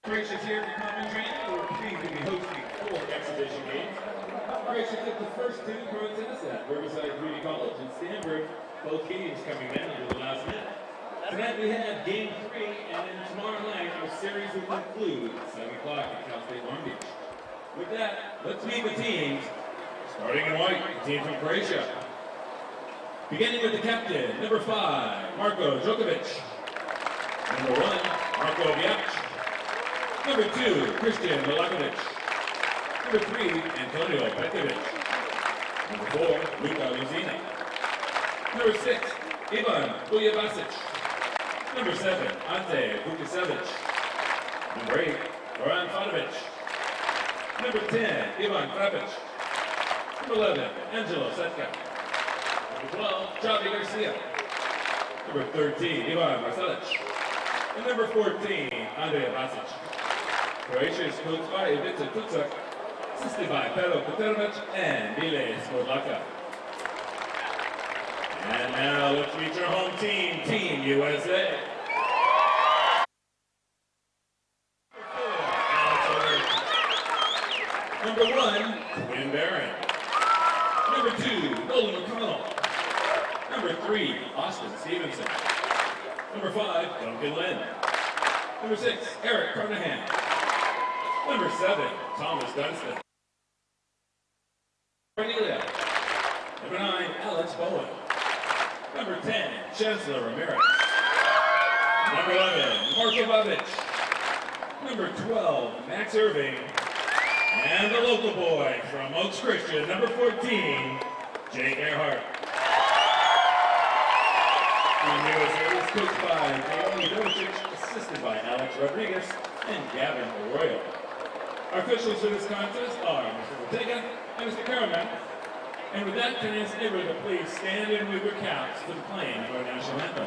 Gracious here in commentary, we're pleased to be hosting 4 exhibition games. Gracious took the first 2 contests at Riverside Community College in Stanford, both games coming down to the last minute. Tonight we have game 3, and then tomorrow night our series will conclude at 7 o'clock at Cal State Long Beach. With that, let's meet the teams. Starting in white, the team from Croatia. Beginning with the captain, number 5, Marko Djokovic. Number 1, Marko Vijac. Number 2, Christian Milakovic. Number 3, Antonio Petkovic. Number 4, Luka Luzina. Number 6, Ivan Bujavasic. Number 7, Ante Vukicevic. Number 8, Goran Fanovic. Number 10, Ivan Krapic. Number 11, Angelo Setka. Number 12, Javi Garcia. Number 13, Ivan Marcelic. And number 14, Andrea Vasic. Croatia is coached by Ivica Tucak, assisted by Pero Petrovic and Mile Smodlaka. And now let's meet your home team, Team USA. Number 1, Quinn Barron. Number 2, Nolan McConnell. Number 3, Austin Stevenson. Number 5, Duncan Lynn. Number 6, Eric Carnahan. Number 7, Thomas Dunstan. Cornelia. Number 9, Alex Bowen. Number 10, Chancellor Ramirez. Number 11, Marko Babic. Number 12, Max Irving. And the local boy from Oaks Christian, number 14, Jake Earhart. Team USA is coached by Naomi Dovicic, assisted by Alex Rodriguez and Gavin Arroyo. Our officials for this contest are Mr. Ortega and Mr. Karaman. And with that, can I ask everyone to please stand and move your caps to the playing of our national anthem.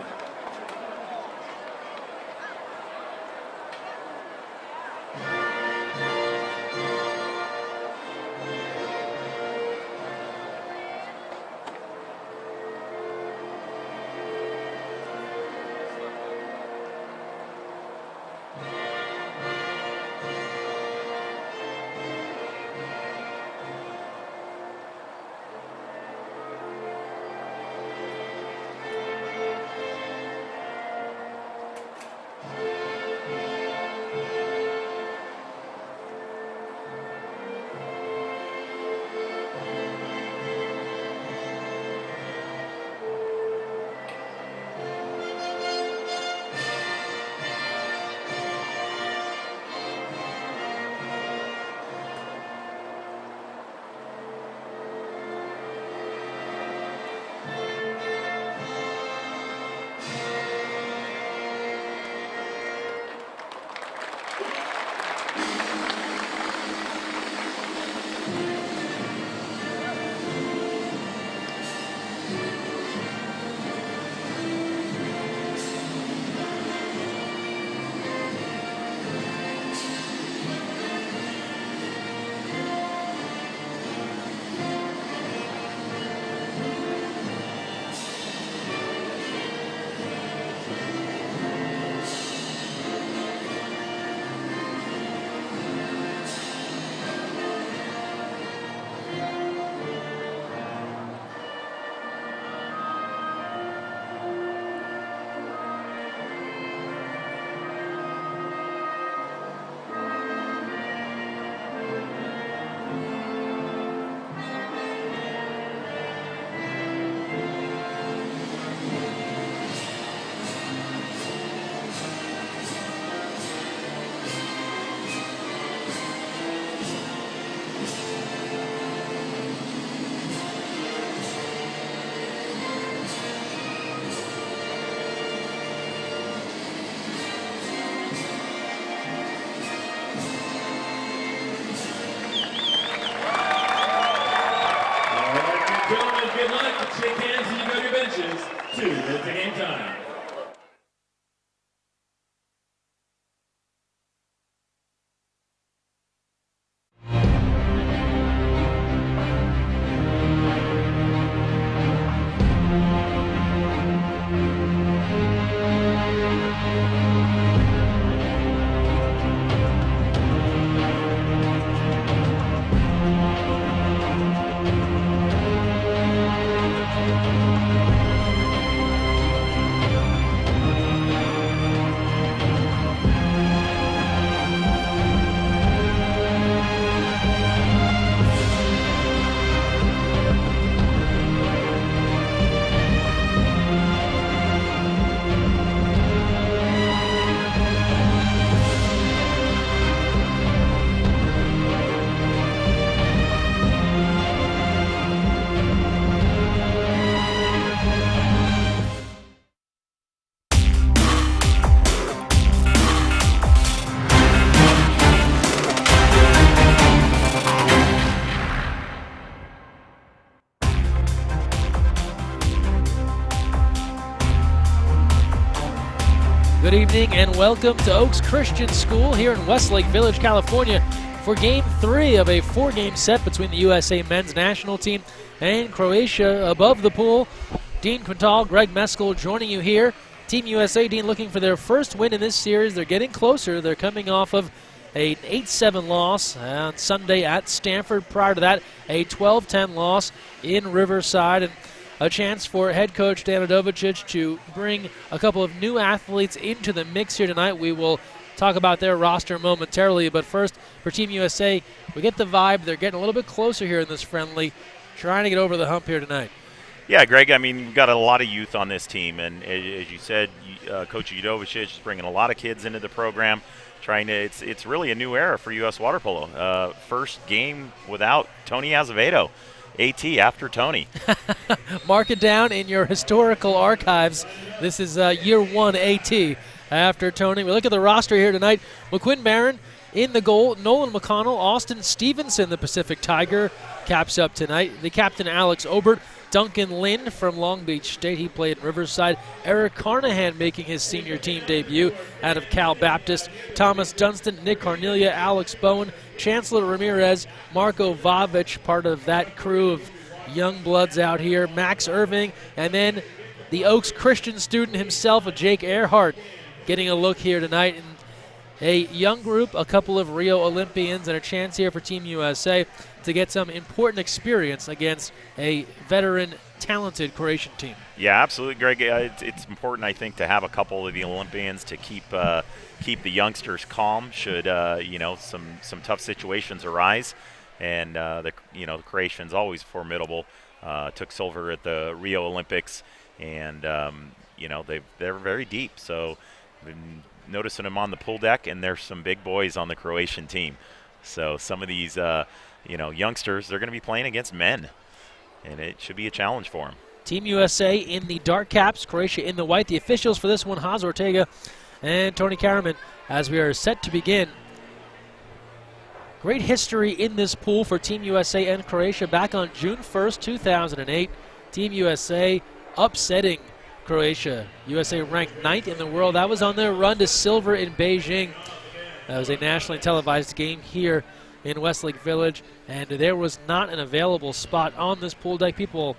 Good luck. Shake hands and you go to your benches. 2 minutes of game time. Good evening and welcome to Oaks Christian School here in Westlake Village, California for Game 3 of a 4-game set between the USA men's national team and Croatia. Above the pool, Dean Quintal, Greg Meskel joining you here. Team USA, Dean, looking for their first win in this series. They're getting closer. They're coming off of an 8-7 loss on Sunday at Stanford. Prior to that, a 12-10 loss in Riverside. And a chance for head coach Dan Adovicic to bring a couple of new athletes into the mix here tonight. We will talk about their roster momentarily, but first, for Team USA, we get the vibe they're getting a little bit closer here in this friendly, trying to get over the hump here tonight. Yeah, Greg, I mean, we've got a lot of youth on this team, and as you said, Coach Adovicic is bringing a lot of kids into the program, trying to, it's really a new era for U.S. Water Polo. First game without Tony Azevedo. AT after Tony. Mark it down in your historical archives. This is year one AT after Tony. We look at the roster here tonight. McQuinn Barron in the goal. Nolan McConnell, Austin Stevenson, the Pacific Tiger, caps up tonight. The captain, Alex Obert. Duncan Lynn from Long Beach State. He played in Riverside. Eric Carnahan making his senior team debut out of Cal Baptist. Thomas Dunstan, Nick Cornelia, Alex Bowen, Chancellor Ramirez, Marco Vavic, part of that crew of young bloods out here. Max Irving, and then the Oaks Christian student himself, Jake Earhart, getting a look here tonight. And a young group, a couple of Rio Olympians, and a chance here for Team USA to get some important experience against a veteran, talented Croatian team. Yeah, absolutely, Greg. It's important, I think, to have a couple of the Olympians to keep the youngsters calm should some tough situations arise. And the Croatians always formidable. Took silver at the Rio Olympics, and they're very deep. So been noticing them on the pool deck, and there's some big boys on the Croatian team. So some of these youngsters, they're going to be playing against men, and it should be a challenge for them. Team USA in the dark caps, Croatia in the white. The officials for this one, Haas Ortega and Tony Karaman, as we are set to begin. Great history in this pool for Team USA and Croatia. Back on June 1st, 2008, Team USA upsetting Croatia. USA ranked 9th in the world. That was on their run to silver in Beijing. That was a nationally televised game here in Westlake Village, and there was not an available spot on this pool deck. People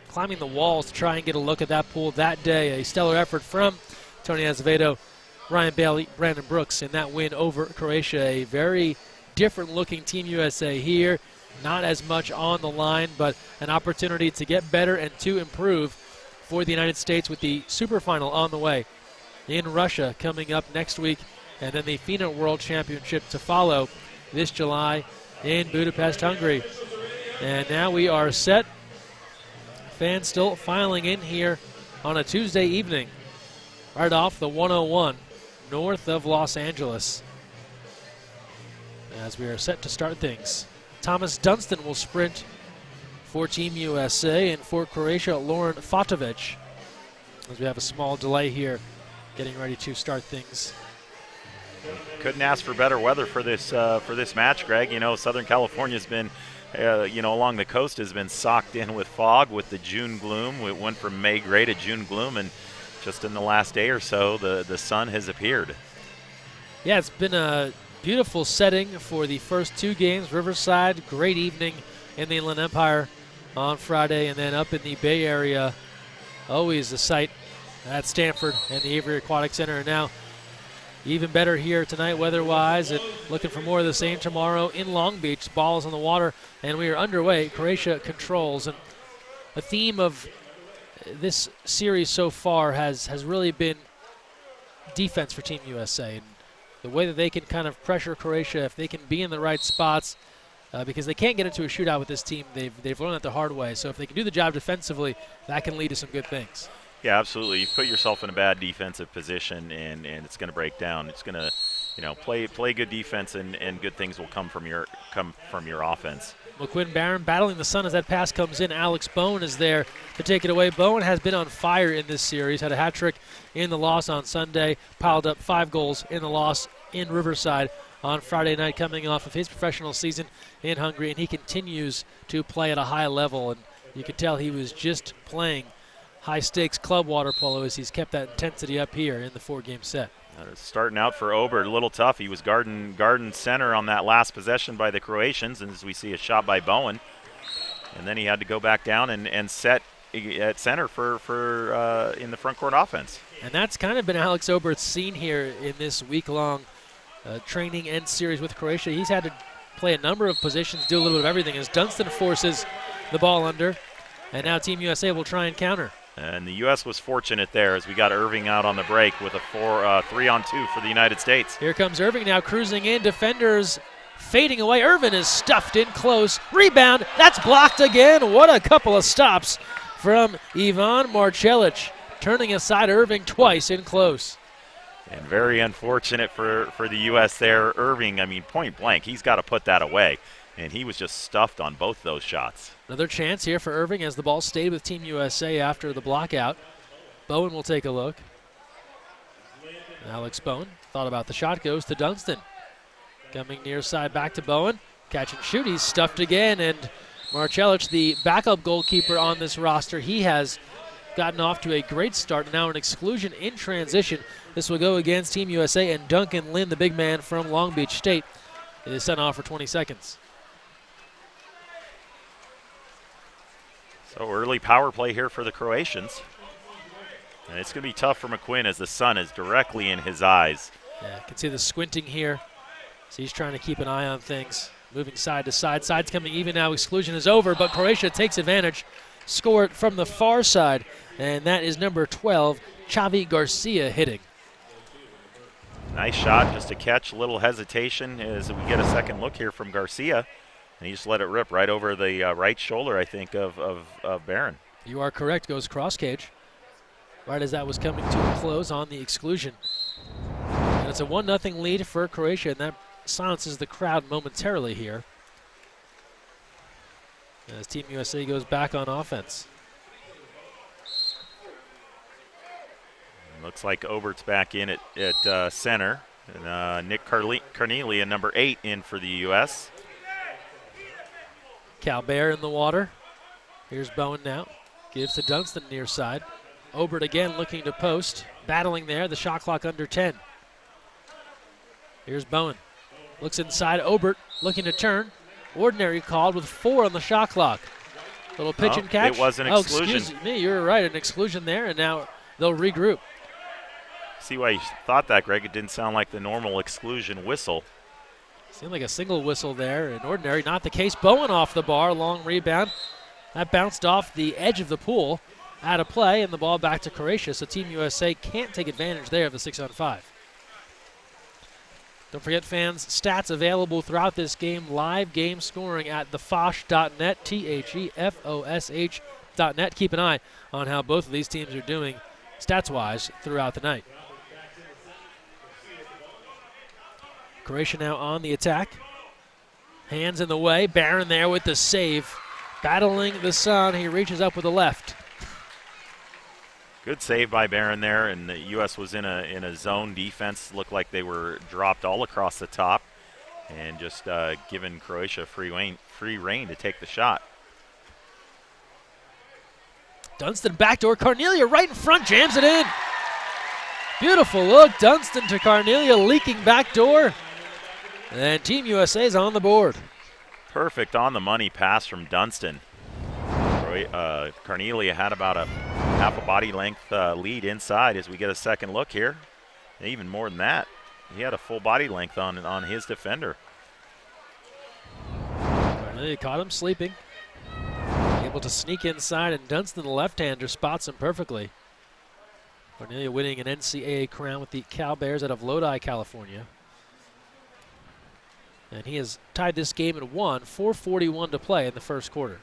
climbing the walls to try and get a look at that pool that day. A stellar effort from Tony Azevedo, Ryan Bailey, Brandon Brooks in that win over Croatia. A very different looking Team USA here. Not as much on the line, but an opportunity to get better and to improve for the United States with the Super Final on the way in Russia coming up next week, and then the FINA World Championship to follow this July in Budapest, Hungary. And now we are set. Fans still filing in here on a Tuesday evening, right off the 101 north of Los Angeles, as we are set to start things. Thomas Dunstan will sprint for Team USA, and for Croatia, Lauren Fatovic, as we have a small delay here getting ready to start things. Couldn't ask for better weather for this match, Greg. Southern California's been, along the coast has been socked in with fog with the June gloom. It went from May gray to June gloom, and just in the last day or so, the sun has appeared. Yeah, it's been a beautiful setting for the first two games. Riverside, great evening in the Inland Empire on Friday, and then up in the Bay Area, always the sight at Stanford and the Avery Aquatic Center. And now even better here tonight weather-wise, and looking for more of the same tomorrow in Long Beach. Balls on the water, and we are underway. Croatia controls. And a theme of this series so far has really been defense for Team USA. And the way that they can kind of pressure Croatia, if they can be in the right spots, because they can't get into a shootout with this team. They've learned that the hard way. So if they can do the job defensively, that can lead to some good things. Yeah, absolutely. You put yourself in a bad defensive position, and it's going to break down. It's going to, play good defense, and good things will come from your offense. McQuinn Barron battling the sun as that pass comes in. Alex Bowen is there to take it away. Bowen has been on fire in this series. Had a hat trick in the loss on Sunday. Piled up 5 goals in the loss in Riverside on Friday night, coming off of his professional season in Hungary, and he continues to play at a high level. And you can tell he was just playing high-stakes club water polo as he's kept that intensity up here in the 4-game set. Starting out for Obert, a little tough. He was guarding center on that last possession by the Croatians, and as we see a shot by Bowen. And then he had to go back down and set at center for in the front court offense. And that's kind of been Alex Obert's scene here in this week-long training and series with Croatia. He's had to play a number of positions, do a little bit of everything as Dunston forces the ball under, and now Team USA will try and counter. And the U.S. was fortunate there as we got Irving out on the break with a 3-on-2 for the United States. Here comes Irving now cruising in. Defenders fading away. Irvin is stuffed in close. Rebound. That's blocked again. What a couple of stops from Ivan Marcelic. Turning aside Irving twice in close. And very unfortunate for the U.S. there. Irving, I mean, point blank, he's got to put that away. And he was just stuffed on both those shots. Another chance here for Irving as the ball stayed with Team USA after the blockout. Bowen will take a look. Alex Bowen thought about the shot, goes to Dunston. Coming near side back to Bowen. Catch and shoot, he's stuffed again. And Marcelic, the backup goalkeeper on this roster, he has gotten off to a great start. Now an exclusion in transition. This will go against Team USA, and Duncan Lynn, the big man from Long Beach State, is sent off for 20 seconds. So early power play here for the Croatians. And it's going to be tough for McQuinn as the sun is directly in his eyes. Yeah, you can see the squinting here. So he's trying to keep an eye on things. Moving side to side. Side's coming even now. Exclusion is over, but Croatia takes advantage. Score it from the far side. And that is number 12, Xavi Garcia hitting. Nice shot, just a catch, a little hesitation as we get a second look here from Garcia. And he just let it rip right over the right shoulder, I think, of Barron. You are correct. Goes cross cage. Right as that was coming to a close on the exclusion. And it's a 1-0 lead for Croatia, and that silences the crowd momentarily here as Team USA goes back on offense. Looks like Obert's back in at center. And Nick Carnelia, number 8, in for the U.S. Calbert in the water. Here's Bowen now. Gives to Dunston near side. Obert again looking to post. Battling there. The shot clock under 10. Here's Bowen. Looks inside. Obert looking to turn. Ordinary called with 4 on the shot clock. Little pitch and catch. It was an exclusion. Oh, excuse me. You're right. An exclusion there, and now they'll regroup. See why you thought that, Greg. It didn't sound like the normal exclusion whistle. Seemed like a single whistle there. In ordinary, not the case. Bowen off the bar, long rebound. That bounced off the edge of the pool, out of play, and the ball back to Croatia. So Team USA can't take advantage there of the 6-on-5. Don't forget, fans, stats available throughout this game. Live game scoring at thefosh.net, THEFOSH.net. Keep an eye on how both of these teams are doing stats-wise throughout the night. Croatia now on the attack. Hands in the way. Barron there with the save. Battling the sun. He reaches up with the left. Good save by Barron there, and the U.S. was in a zone defense. Looked like they were dropped all across the top and just giving Croatia free reign to take the shot. Dunston backdoor. Carnelia right in front. Jams it in. Beautiful look. Dunston to Carnelia leaking backdoor. And Team USA is on the board. Perfect on-the-money pass from Dunston. Carnelia had about a half a body length lead inside as we get a second look here. Even more than that, he had a full body length on his defender. Carnelia caught him sleeping. Able to sneak inside, and Dunston, the left-hander, spots him perfectly. Carnelia winning an NCAA crown with the Cal Bears out of Lodi, California. And he has tied this game at 1, 4:41 to play in the first quarter.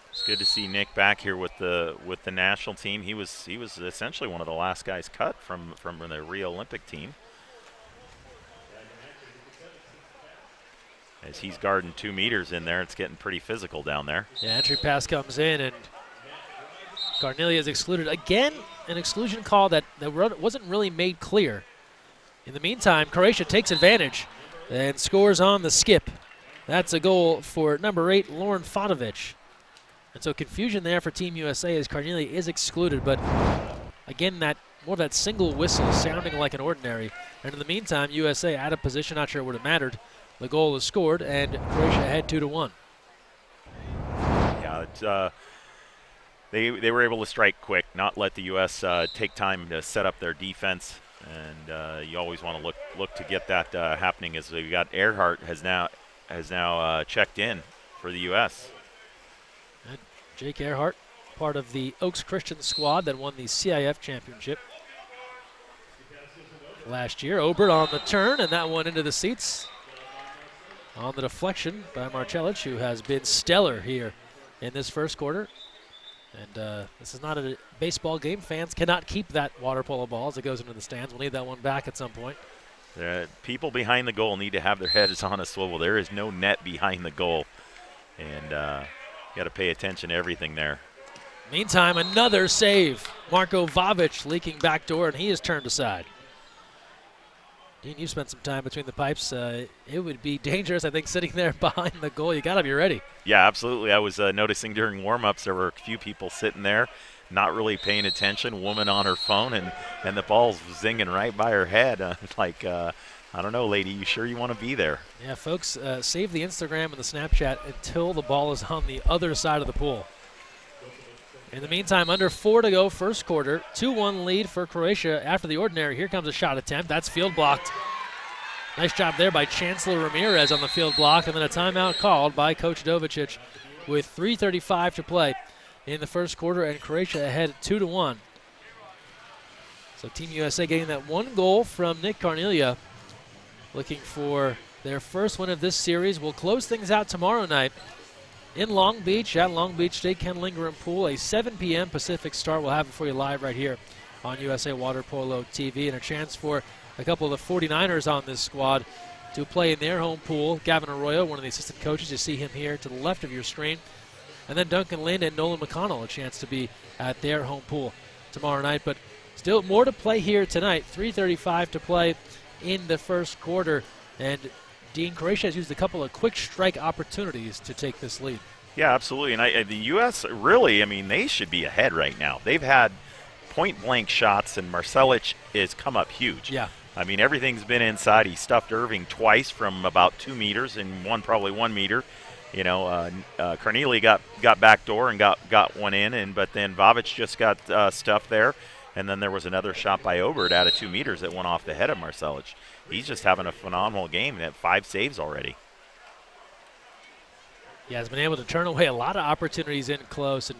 It's good to see Nick back here with the national team. He was essentially one of the last guys cut from the Rio Olympic team. As he's guarding 2 meters in there, it's getting pretty physical down there. Yeah, entry pass comes in, and Carnelia is excluded. Again, an exclusion call that wasn't really made clear. In the meantime, Croatia takes advantage and scores on the skip. That's a goal for number 8, Lauren Fotovich. And so confusion there for Team USA as Carnelia is excluded, but again, more of that single whistle sounding like an ordinary. And in the meantime, USA out of position, not sure it would have mattered. The goal is scored, and Croatia ahead 2-1. Yeah, it's, they were able to strike quick, not let the U.S. Take time to set up their defense, and you always want to look to get that happening. As we got Earhart has now checked in for the U.S. And Jake Earhart, part of the Oaks Christian squad that won the CIF championship last year. Obert on the turn, and that one into the seats. On the deflection by Marcelic, who has been stellar here in this first quarter. And this is not a baseball game. Fans cannot keep that water polo ball as it goes into the stands. We'll need that one back at some point. People behind the goal need to have their heads on a swivel. There is no net behind the goal, and you got to pay attention to everything there. Meantime, another save. Marko Vavic leaking back door, and he is turned aside. Dean, you spent some time between the pipes. It would be dangerous, I think, sitting there behind the goal. You got to be ready. Yeah, absolutely. I was noticing during warm-ups there were a few people sitting there, not really paying attention. Woman on her phone, and the ball's zinging right by her head. I don't know, lady, you sure you want to be there? Yeah, folks, save the Instagram and the Snapchat until the ball is on the other side of the pool. In the meantime, under 4 to go, first quarter, 2-1 lead for Croatia after the ordinary. Here comes a shot attempt. That's field blocked. Nice job there by Chancellor Ramirez on the field block, and then a timeout called by Coach Dovicic with 3:35 to play in the first quarter, and Croatia ahead 2-1. So Team USA getting that one goal from Nick Carnelia, looking for their first win of this series. We'll close things out tomorrow night in Long Beach at Long Beach State Ken Lingering Pool. A 7 p.m. Pacific start. We'll have it for you live right here on USA Water Polo TV, and a chance for a couple of the 49ers on this squad to play in their home pool. Gavin Arroyo, one of the assistant coaches, you see him here to the left of your screen. And then Duncan Lind and Nolan McConnell, a chance to be at their home pool tomorrow night. But still more to play here tonight. 3:35 to play in the first quarter. And Dean, Croatia has used a couple of quick strike opportunities to take this lead. Yeah, absolutely. And the U.S. really, they should be ahead right now. They've had point-blank shots, and Marcelic has come up huge. Yeah. Everything's been inside. He stuffed Irving twice from about 2 meters and probably 1 meter. Carnelia got back door and got one in, but then Vavic just got stuffed there. And then there was another shot by Obert out of 2 meters that went off the head of Marcelic. He's just having a phenomenal game. He had 5 saves already. Yeah, has been able to turn away a lot of opportunities in close, and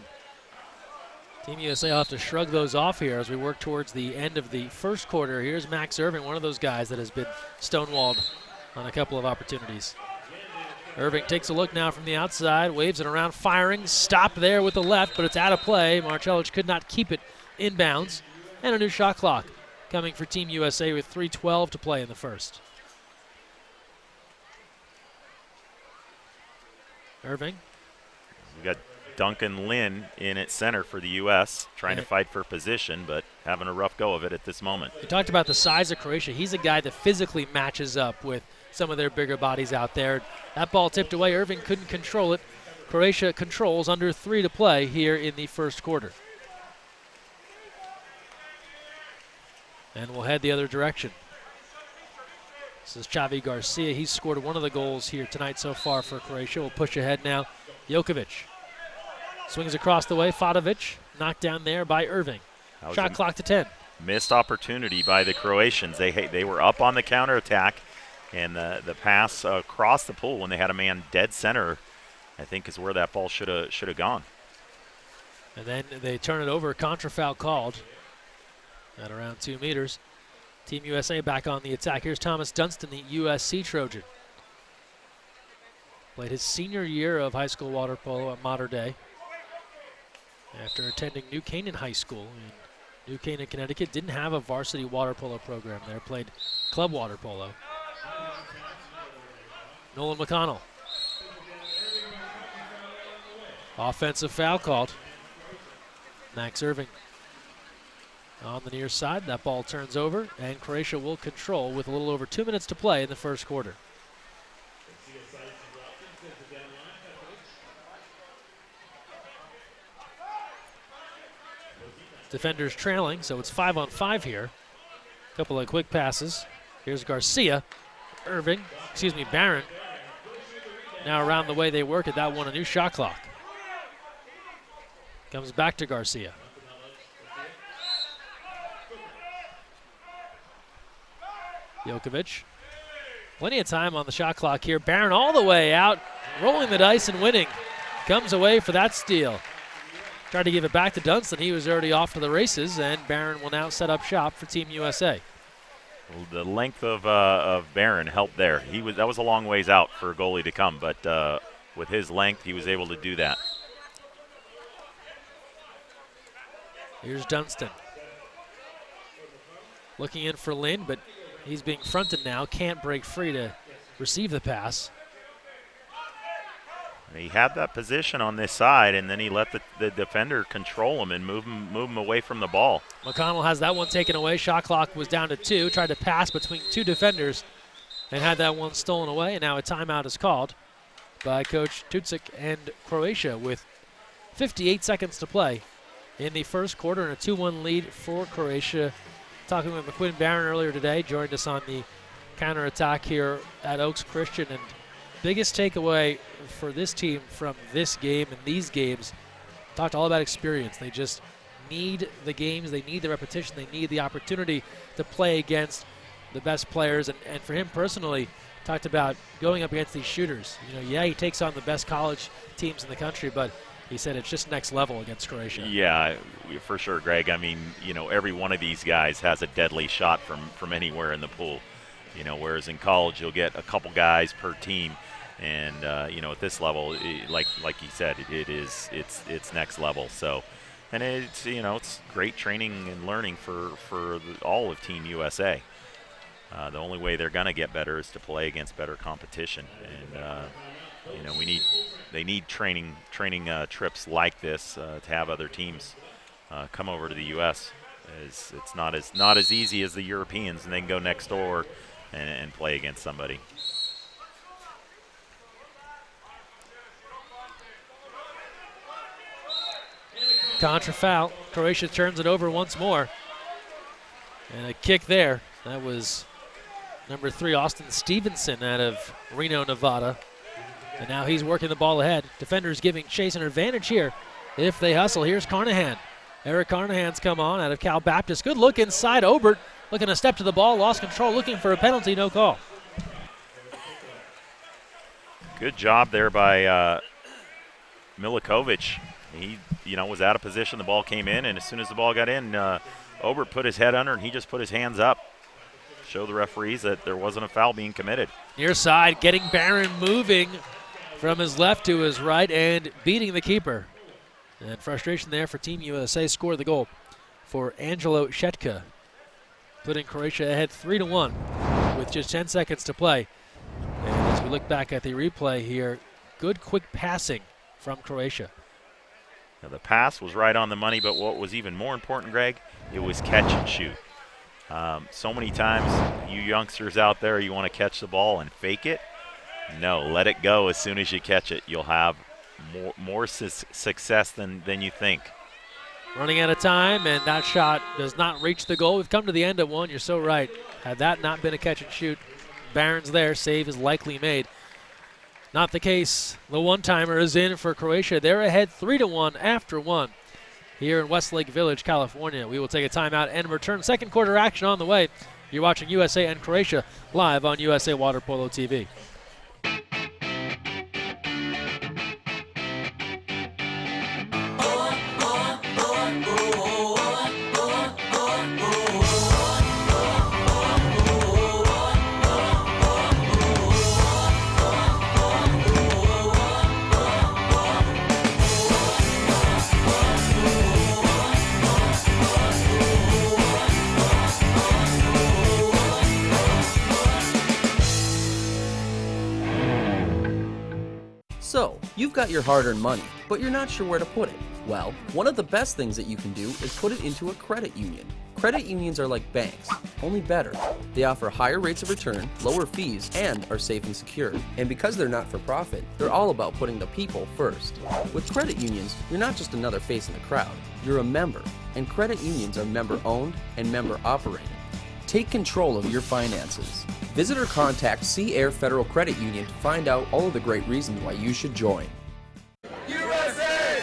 Team USA will have to shrug those off here as we work towards the end of the first quarter. Here's Max Irving, one of those guys that has been stonewalled on a couple of opportunities. Irving takes a look now from the outside, waves it around, firing, stop there with the left, but it's out of play. Marcelic could not keep it inbounds, and a new shot clock coming for Team USA with 3:12 to play in the first. Irving. We got Duncan Lynn in at center for the U.S., trying to fight for position, but having a rough go of it at this moment. You talked about the size of Croatia. He's a guy that physically matches up with some of their bigger bodies out there. That ball tipped away. Irving couldn't control it. Croatia controls under 3 to play here in the first quarter. And we'll head the other direction. This is Xavi Garcia. He's scored one of the goals here tonight so far for Croatia. We'll push ahead now. Jokovic swings across the way. Fotovic knocked down there by Irving. Shot clock to 10. Missed opportunity by the Croatians. They were up on the counterattack, and the pass across the pool when they had a man dead center, I think, is where that ball should have gone. And then they turn it over. Contra foul called at around 2 meters. Team USA back on the attack. Here's Thomas Dunston, the USC Trojan. Played his senior year of high school water polo at Mater Dei after attending New Canaan High School in New Canaan, Connecticut. Didn't have a varsity water polo program there. Played club water polo. Nolan McConnell. Offensive foul called. Max Irving on the near side. That ball turns over, and Croatia will control with a little over 2 minutes to play in the first quarter. Defenders trailing, so it's 5-on-5 here. Couple of quick passes. Here's Garcia. Barron. Now around the way they work it, that one a new shot clock. Comes back to Garcia. Jokovic. Plenty of time on the shot clock here. Barron all the way out, rolling the dice and winning. Comes away for that steal. Tried to give it back to Dunston. He was already off to the races, and Barron will now set up shop for Team USA. Well, the length of Barron helped there. That was a long ways out for a goalie to come, but with his length, he was able to do that. Here's Dunston. Looking in for Lynn, but he's being fronted now. Can't break free to receive the pass. He had that position on this side, and then he let the defender control him and move him away from the ball. McConnell has that one taken away. Shot clock was down to 2. Tried to pass between 2 defenders and had that one stolen away. And now a timeout is called by Coach Tucic and Croatia with 58 seconds to play in the first quarter and a 2-1 lead for Croatia. Talking with McQuinn Barron earlier today, joined us on the counterattack here at Oaks Christian. And biggest takeaway for this team from this game and these games, talked all about experience. They just need the games, they need the repetition, they need the opportunity to play against the best players. And for him personally, talked about going up against these shooters. He takes on the best college teams in the country, but he said it's just next level against Croatia. Yeah, for sure, Greg. I mean, every one of these guys has a deadly shot from anywhere in the pool. Whereas in college you'll get a couple guys per team. And at this level, like you said, it's next level. So, and it's great training and learning for all of Team USA. The only way they're gonna get better is to play against better competition. And they need training trips like this to have other teams come over to the U.S. It's not as easy as the Europeans, and they can go next door and play against somebody. Contra foul. Croatia turns it over once more. And a kick there. That was number 3, Austin Stevenson out of Reno, Nevada. And now he's working the ball ahead. Defenders giving Chase an advantage here if they hustle. Here's Carnahan. Eric Carnahan's come on out of Cal Baptist. Good look inside. Obert looking to step to the ball. Lost control. Looking for a penalty. No call. Good job there by Milikovic. He, was out of position. The ball came in, and as soon as the ball got in, Obert put his head under, and he just put his hands up. Show the referees that there wasn't a foul being committed. Near side, getting Barron moving from his left to his right and beating the keeper. And frustration there for Team USA. Scored the goal for Angelo Shetka, putting Croatia ahead 3-1 with just 10 seconds to play. And as we look back at the replay here, good quick passing from Croatia. Now, the pass was right on the money, but what was even more important, Greg, it was catch and shoot. So many times, you youngsters out there, you want to catch the ball and fake it. No, let it go as soon as you catch it. You'll have more success than you think. Running out of time, and that shot does not reach the goal. We've come to the end of one. You're so right. Had that not been a catch and shoot, Barron's there. Save is likely made. Not the case. The one-timer is in for Croatia. They're ahead 3-1 after one here in Westlake Village, California. We will take a timeout and return. Second quarter action on the way. You're watching USA and Croatia live on USA Water Polo TV. So, you've got your hard-earned money, but you're not sure where to put it. Well, one of the best things that you can do is put it into a credit union. Credit unions are like banks, only better. They offer higher rates of return, lower fees, and are safe and secure. And because they're not for profit, they're all about putting the people first. With credit unions, you're not just another face in the crowd, you're a member. And credit unions are member-owned and member-operated. Take control of your finances. Visit or contact Sea Air Federal Credit Union to find out all of the great reasons why you should join. USA! USA!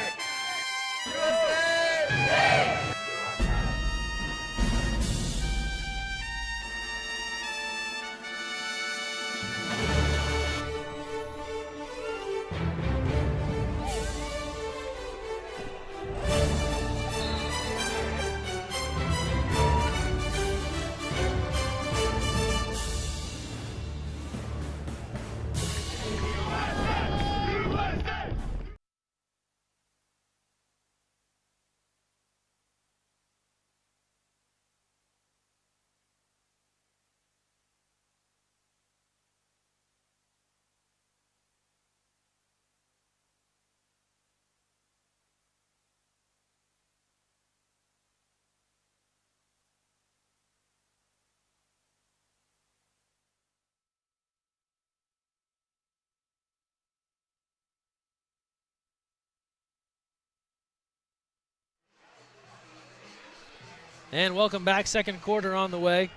And welcome back. Second quarter on the way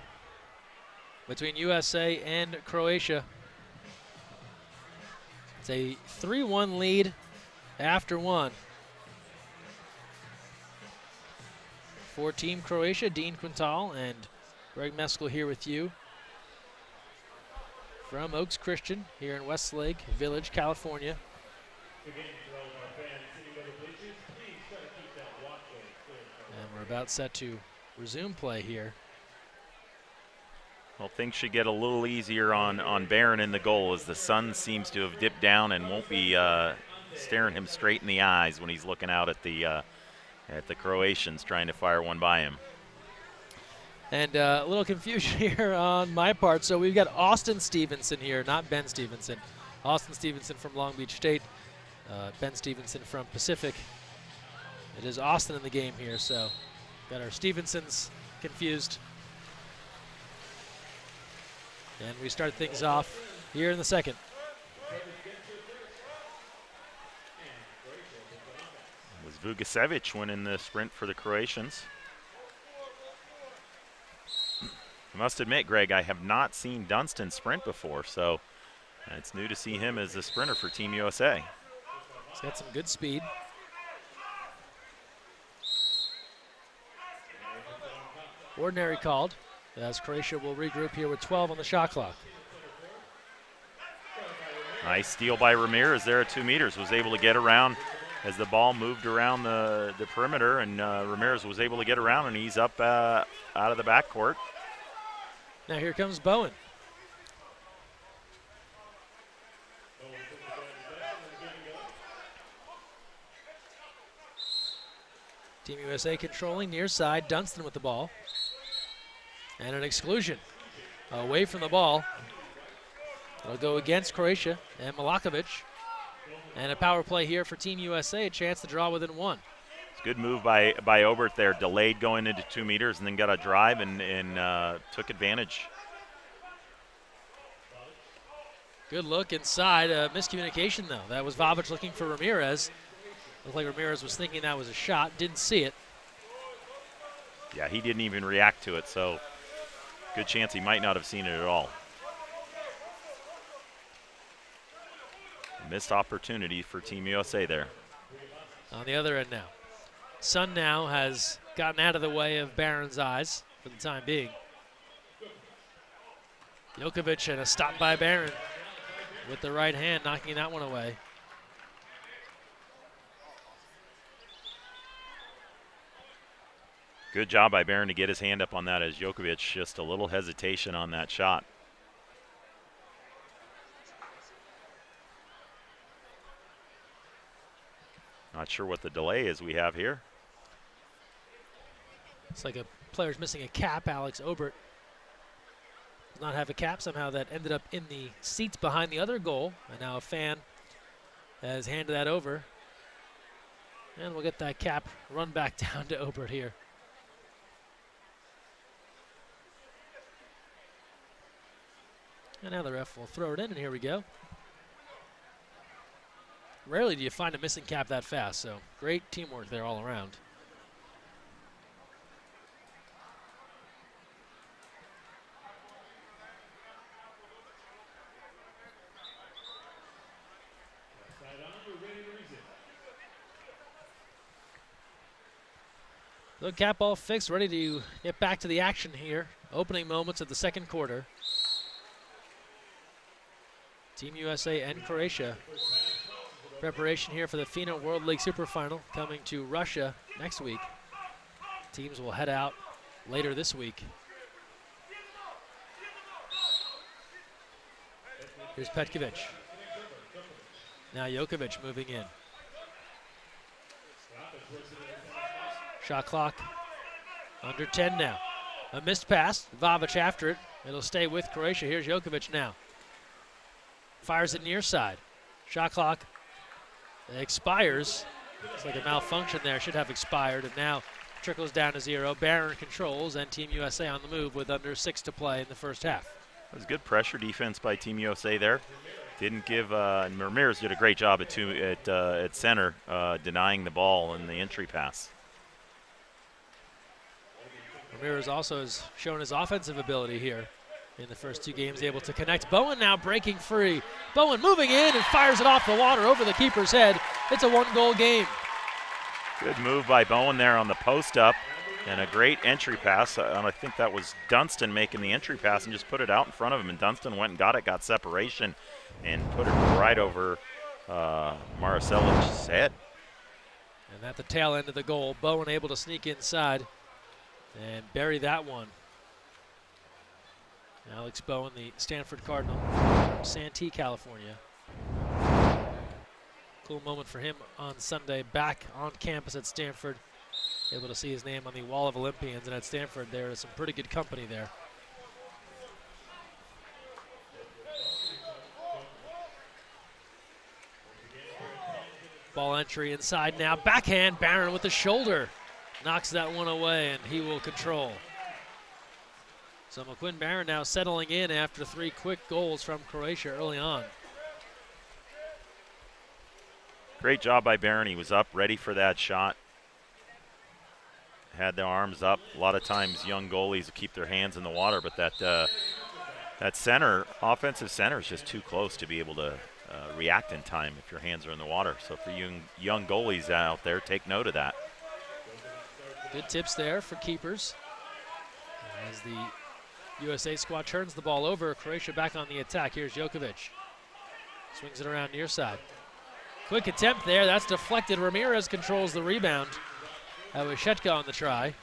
between USA and Croatia. It's a 3-1 lead after one. For Team Croatia, Dean Quintal and Greg Meskel here with you from Oaks Christian here in Westlake Village, California. And we're about set to resume play here. Well, things should get a little easier on Barron in the goal as the sun seems to have dipped down and won't be staring him straight in the eyes when he's looking out at the Croatians trying to fire one by him. And a little confusion here on my part. So we've got Austin Stevenson here, not Ben Stevenson. Austin Stevenson from Long Beach State, Ben Stevenson from Pacific. It is Austin in the game here, so got our Stevensons confused. And we start things off here in the second. It was Vugasevic winning the sprint for the Croatians. I must admit, Greg, I have not seen Dunston sprint before, so it's new to see him as a sprinter for Team USA. He's got some good speed. Ordinary called, as Croatia will regroup here with 12 on the shot clock. Nice steal by Ramirez there at 2 meters. Was able to get around as the ball moved around the perimeter, and Ramirez was able to get around, and he's up out of the backcourt. Now here comes Bowen. Team USA controlling near side. Dunston with the ball. And an exclusion away from the ball. It'll go against Croatia and Milakovic. And a power play here for Team USA, a chance to draw within one. It's a good move by Obert there, delayed going into 2 meters and then got a drive and took advantage. Good look inside, miscommunication though. That was Vavic looking for Ramirez. Looked like Ramirez was thinking that was a shot, didn't see it. Yeah, he didn't even react to it, so good chance he might not have seen it at all. Missed opportunity for Team USA there. On the other end now. Sun now has gotten out of the way of Barron's eyes for the time being. Jokovic and a stop by Barron with the right hand, knocking that one away. Good job by Barron to get his hand up on that as Jokovic just a little hesitation on that shot. Not sure what the delay is we have here. It's like a player's missing a cap. Alex Obert does not have a cap. Somehow that ended up in the seats behind the other goal. And now a fan has handed that over. And we'll get that cap run back down to Obert here. And now the ref will throw it in, and here we go. Rarely do you find a missing cap that fast, so great teamwork there all around. So cap all fixed, ready to get back to the action here. Opening moments of the second quarter. Team USA and Croatia. Preparation here for the FINA World League Super Final coming to Russia next week. Teams will head out later this week. Here's Petkovic. Now Jokovic moving in. Shot clock under 10 now. A missed pass, Vavic after it. It'll stay with Croatia. Here's Jokovic now. Fires it near side. Shot clock expires. Looks like a malfunction there. Should have expired. And now trickles down to 0. Barron controls, and Team USA on the move with under 6 to play in the first half. It was good pressure defense by Team USA there. Didn't give, and Ramirez did a great job at center, denying the ball in the entry pass. Ramirez also has shown his offensive ability here in the first 2 games, able to connect. Bowen now breaking free. Bowen moving in and fires it off the water over the keeper's head. It's a 1-goal game. Good move by Bowen there on the post up, and a great entry pass. I think that was Dunston making the entry pass and just put it out in front of him, and Dunston went and got it, got separation, and put it right over Maricevic's head. And at the tail end of the goal, Bowen able to sneak inside and bury that one. Alex Bowen, the Stanford Cardinal from Santee, California. Cool moment for him on Sunday, back on campus at Stanford. Able to see his name on the wall of Olympians, and at Stanford there is some pretty good company there. Ball entry inside now, backhand, Barron with the shoulder. Knocks that one away, and he will control. So McQuinn Barron now settling in after 3 quick goals from Croatia early on. Great job by Barron. He was up, ready for that shot. Had their arms up. A lot of times young goalies keep their hands in the water, but that center, offensive center, is just too close to be able to react in time if your hands are in the water. So for young goalies out there, take note of that. Good tips there for keepers. As the USA squad turns the ball over, Croatia back on the attack. Here's Jokovic. Swings it around near side. Quick attempt there, that's deflected. Ramirez controls the rebound. That was Shetka on the try.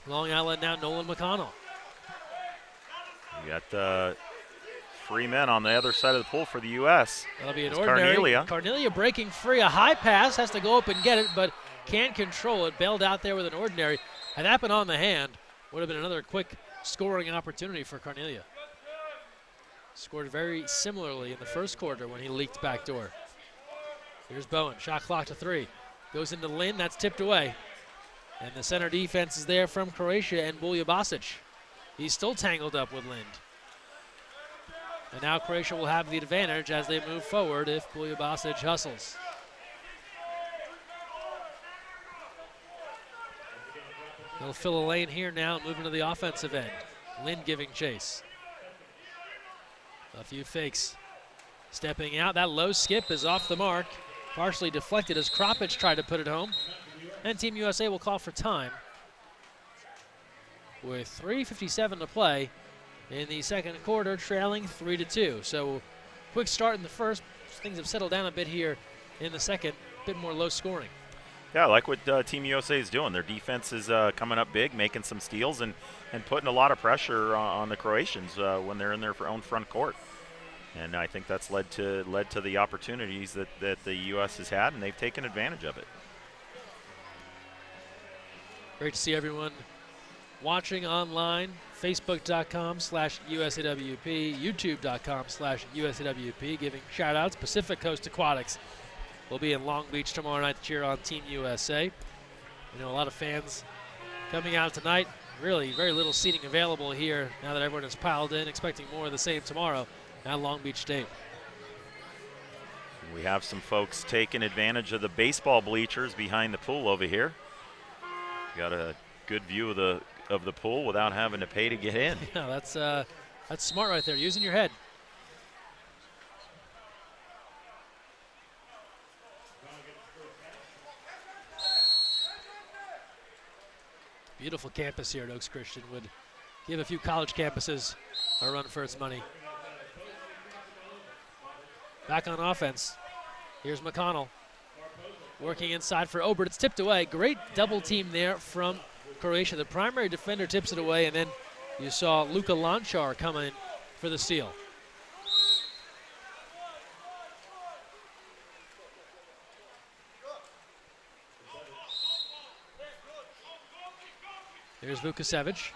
Long Island now, Nolan McConnell. You got 3 men on the other side of the pool for the U.S. That'll be an It's ordinary. Carnelia. Carnelia breaking free. A high pass, has to go up and get it, but can't control it. Bailed out there with an ordinary. Had that been on the hand, would have been another quick scoring opportunity for Carnelia. Scored very similarly in the first quarter when he leaked backdoor. Here's Bowen, shot clock to 3. Goes into Lind, that's tipped away. And the center defense is there from Croatia and Bulja Basic. He's still tangled up with Lind. And now Croatia will have the advantage as they move forward if Bulja Basic hustles. They'll fill a lane here now and move into the offensive end. Lind giving chase. A few fakes. Stepping out, that low skip is off the mark. Partially deflected as Kropic tried to put it home. And Team USA will call for time with 3:57 to play in the second quarter, trailing 3-2. So quick start in the first. Things have settled down a bit here in the second, a bit more low scoring. Yeah, I like what Team USA is doing. Their defense is coming up big, making some steals, and putting a lot of pressure on the Croatians when they're in their own front court. And I think that's led to the opportunities that the U.S. has had, and they've taken advantage of it. Great to see everyone watching online Facebook.com/USAWP, YouTube.com/USAWP, giving shout-outs. Pacific Coast Aquatics will be in Long Beach tomorrow night to cheer on Team USA. You know, a lot of fans coming out tonight. Really very little seating available here now that everyone is piled in, expecting more of the same tomorrow at Long Beach State. We have some folks taking advantage of the baseball bleachers behind the pool over here. Got a good view of the pool without having to pay to get in. Yeah, that's smart right there, using your head. Beautiful campus here at Oaks Christian. Would give a few college campuses a run for its money. Back on offense. Here's McConnell working inside for Obert. It's tipped away. Great double team there from Croatia. The primary defender tips it away, and then you saw Luka Lanchar come in for the steal. Here's Vukasevic.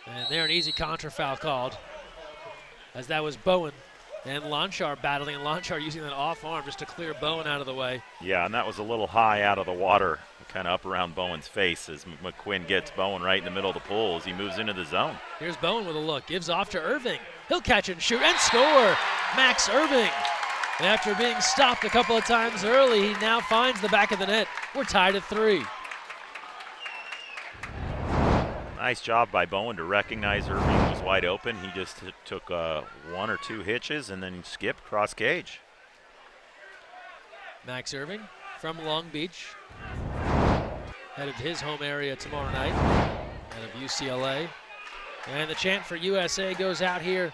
And there an easy contra foul called, as that was Bowen and Lanchar battling, and Lanchar using that off arm just to clear Bowen out of the way. Yeah, and that was a little high out of the water, kind of up around Bowen's face as McQuinn gets Bowen right in the middle of the pool as he moves into the zone. Here's Bowen with a look, gives off to Irving. He'll catch and shoot and score. Max Irving. And after being stopped a couple of times early, he now finds the back of the net. We're tied at 3. Nice job by Bowen to recognize Irving was wide open. He just took 1 or 2 hitches and then skipped cross cage. Max Irving from Long Beach, headed to his home area tomorrow night out of UCLA. And the chant for USA goes out here.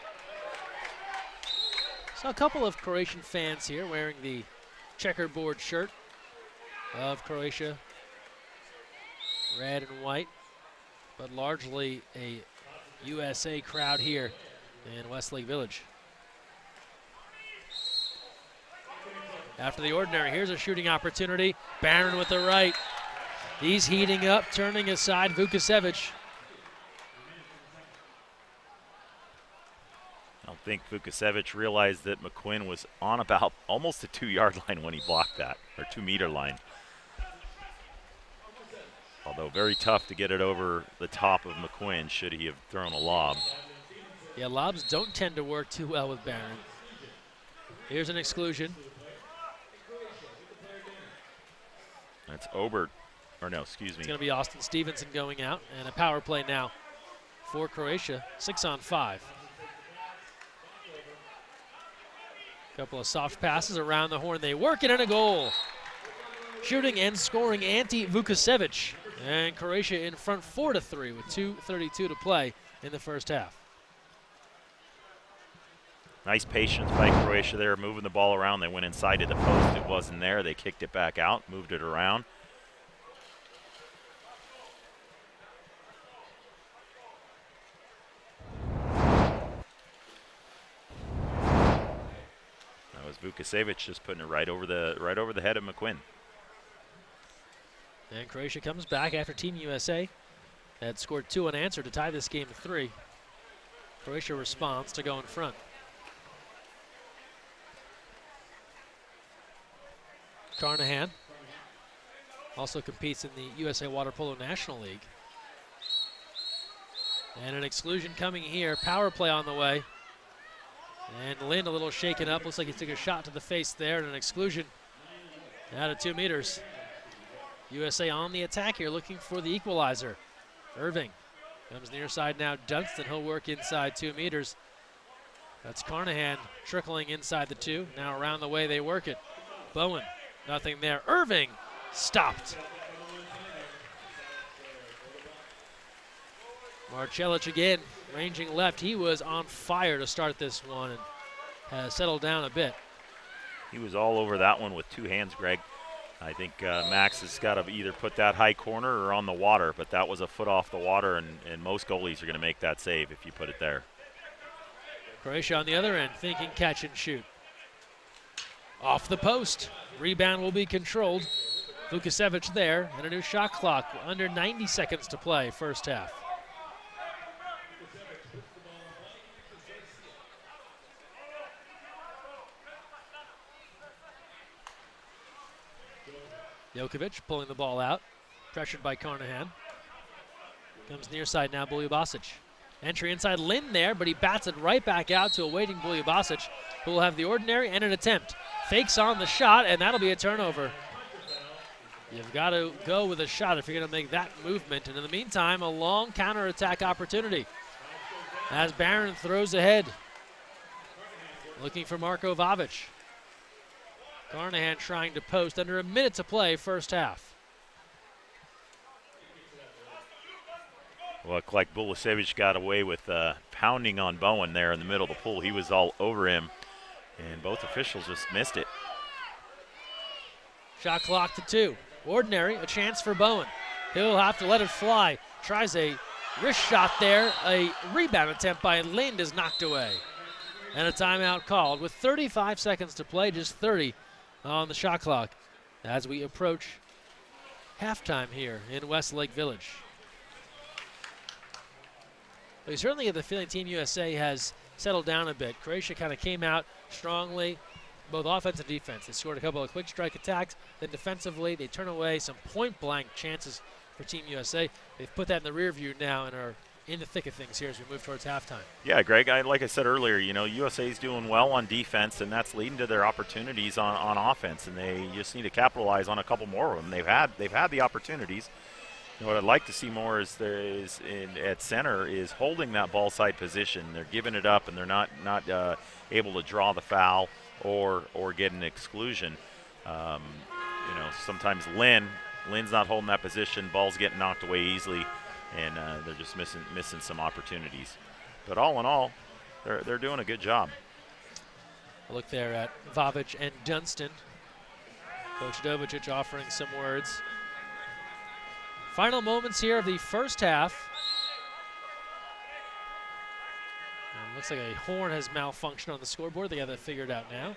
Saw a couple of Croatian fans here wearing the checkerboard shirt of Croatia, red and white, but largely a USA crowd here in Westlake Village. After the ordinary, here's a shooting opportunity. Barron with the right. He's heating up, turning aside Vukasevic. I don't think Vukasevic realized that McQuinn was on about almost the 2-yard line when he blocked that, or 2-meter line. Although very tough to get it over the top of McQuinn should he have thrown a lob. Yeah, lobs don't tend to work too well with Barron. Here's an exclusion. That's Obert, or no, excuse me. It's going to be Austin Stevenson going out, and a power play now for Croatia, 6-on-5. Couple of soft passes around the horn. They work it in a goal. Shooting and scoring Ante Vukasevic. And Croatia in front 4-3 with 2:32 to play in the first half. Nice patience by Croatia there, moving the ball around. They went inside to the post. It wasn't there. They kicked it back out, moved it around. That was Vukasevic just putting it right over the head of McQuinn. And Croatia comes back after Team USA had scored 2 unanswered to tie this game to 3. Croatia responds to go in front. Carnahan also competes in the USA Water Polo National League. And an exclusion coming here. Power play on the way. And Lind a little shaken up. Looks like he took a shot to the face there, and an exclusion out of 2 meters. USA on the attack here, looking for the equalizer. Irving comes near side now. Dunstan, he'll work inside 2 meters. That's Carnahan trickling inside the 2. Now around the way they work it. Bowen, nothing there. Irving stopped. Marcelic again, ranging left. He was on fire to start this one and has settled down a bit. He was all over that one with 2 hands, Greg. I think Max has got to either put that high corner or on the water, but that was a foot off the water, and most goalies are going to make that save if you put it there. Croatia on the other end, thinking catch and shoot. Off the post. Rebound will be controlled. Vukasevic there, and a new shot clock. Under 90 seconds to play, first half. Jokovic pulling the ball out, pressured by Carnahan. Comes near side now, Buljubasic. Entry inside Lin there, but he bats it right back out to a waiting Buljubasic, who will have the ordinary and an attempt. Fakes on the shot, and that'll be a turnover. You've got to go with a shot if you're going to make that movement. And in the meantime, a long counterattack opportunity as Barron throws ahead, looking for Marko Vavic. Carnahan trying to post, under a minute to play, first half. Looked like Buljubasic got away with pounding on Bowen there in the middle of the pool. He was all over him, and both officials just missed it. Shot clock to 2. Ordinary, a chance for Bowen. He'll have to let it fly. Tries a wrist shot there. A rebound attempt by Lind is knocked away. And a timeout called with 35 seconds to play, just 30 on the shot clock as we approach halftime here in Westlake Village. But you certainly get the feeling Team USA has settled down a bit. Croatia kind of came out strongly, both offense and defense. They scored a couple of quick strike attacks. Then defensively, they turn away some point-blank chances for Team USA. They've put that in the rear view now and are in the thick of things here as we move towards halftime. Yeah, Greg, like I said earlier, USA's doing well on defense, and that's leading to their opportunities on offense, and they just need to capitalize on a couple more of them. They've had the opportunities. What I'd like to see more at center is holding that ball side position. They're giving it up, and they're not able to draw the foul or get an exclusion. Sometimes Lynn's not holding that position. Ball's getting knocked away easily, and they're just missing some opportunities. But all in all, they're doing a good job. A look there at Vavic and Dunston. Coach Dovicic offering some words. Final moments here of the first half. And looks like a horn has malfunctioned on the scoreboard. They got that figured out now.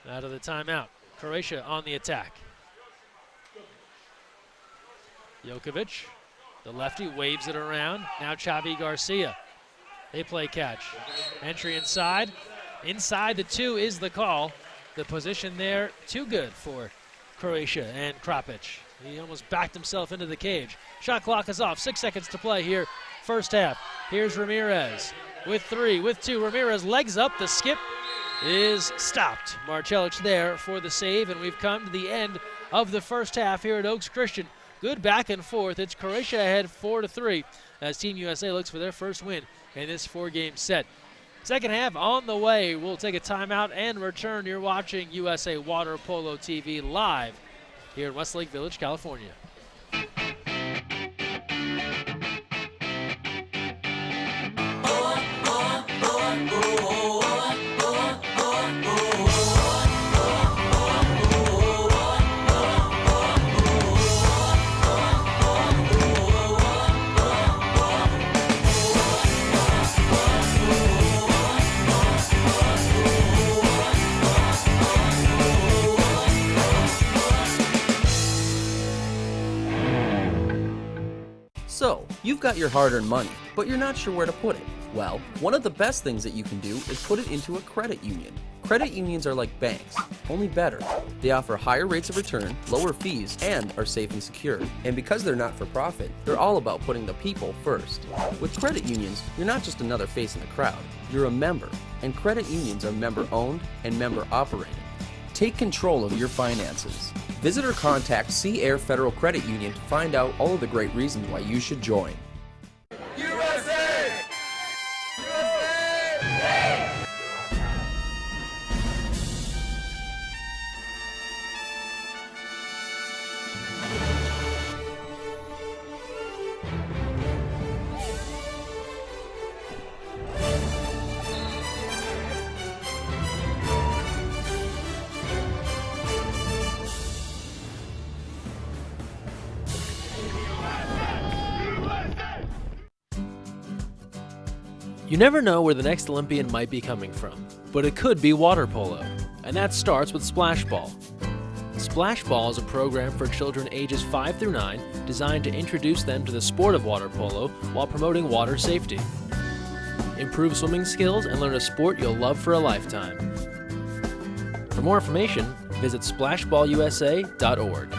Out of the timeout. Croatia on the attack. Jokovic, the lefty, waves it around. Now Xavi Garcia. They play catch. Entry inside. Inside the 2 is the call. The position there too good for Croatia and Krapic. He almost backed himself into the cage. Shot clock is off. 6 seconds to play here. First half. Here's Ramirez with 3, with 2. Ramirez legs up. The skip is stopped. Marcelic there for the save, and we've come to the end of the first half here at Oaks Christian. Good back and forth. It's Croatia ahead 4-3 as Team USA looks for their first win in this 4-game set. Second half on the way. We'll take a timeout and return. You're watching USA Water Polo TV live here in Westlake Village, California. So, you've got your hard-earned money, but you're not sure where to put it. Well, one of the best things that you can do is put it into a credit union. Credit unions are like banks, only better. They offer higher rates of return, lower fees, and are safe and secure. And because they're not for profit, they're all about putting the people first. With credit unions, you're not just another face in the crowd, you're a member. And credit unions are member-owned and member-operated. Take control of your finances. Visit or contact Sea Air Federal Credit Union to find out all of the great reasons why you should join. USA! USA! You never know where the next Olympian might be coming from, but it could be water polo, and that starts with Splash Ball. Splash Ball is a program for children ages 5 through 9 designed to introduce them to the sport of water polo while promoting water safety. Improve swimming skills and learn a sport you'll love for a lifetime. For more information, visit splashballusa.org.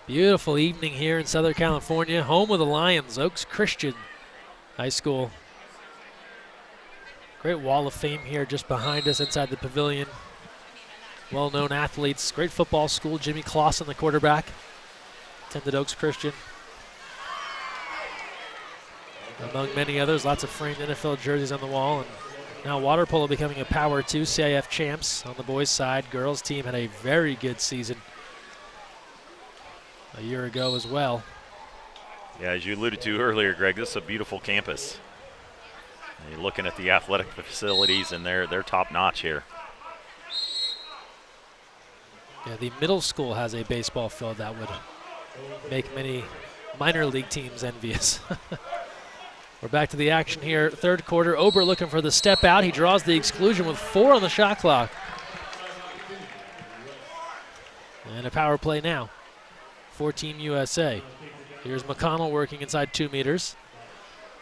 Beautiful evening here in Southern California, home of the Lions, Oaks Christian High School. Great wall of fame here just behind us inside the pavilion. Well-known athletes, great football school. Jimmy Clausen, the quarterback, attended Oaks Christian. Among many others, lots of framed NFL jerseys on the wall. And now water polo becoming a Power 2 CIF champs on the boys' side. Girls team had a very good season a year ago as well. Yeah, as you alluded to earlier, Greg, this is a beautiful campus. And you're looking at the athletic facilities, and they're top-notch here. Yeah, the middle school has a baseball field that would make many minor league teams envious. We're back to the action here. Third quarter, Ober looking for the step out. He draws the exclusion with 4 on the shot clock. And a power play now for Team USA. Here's McConnell working inside 2 meters.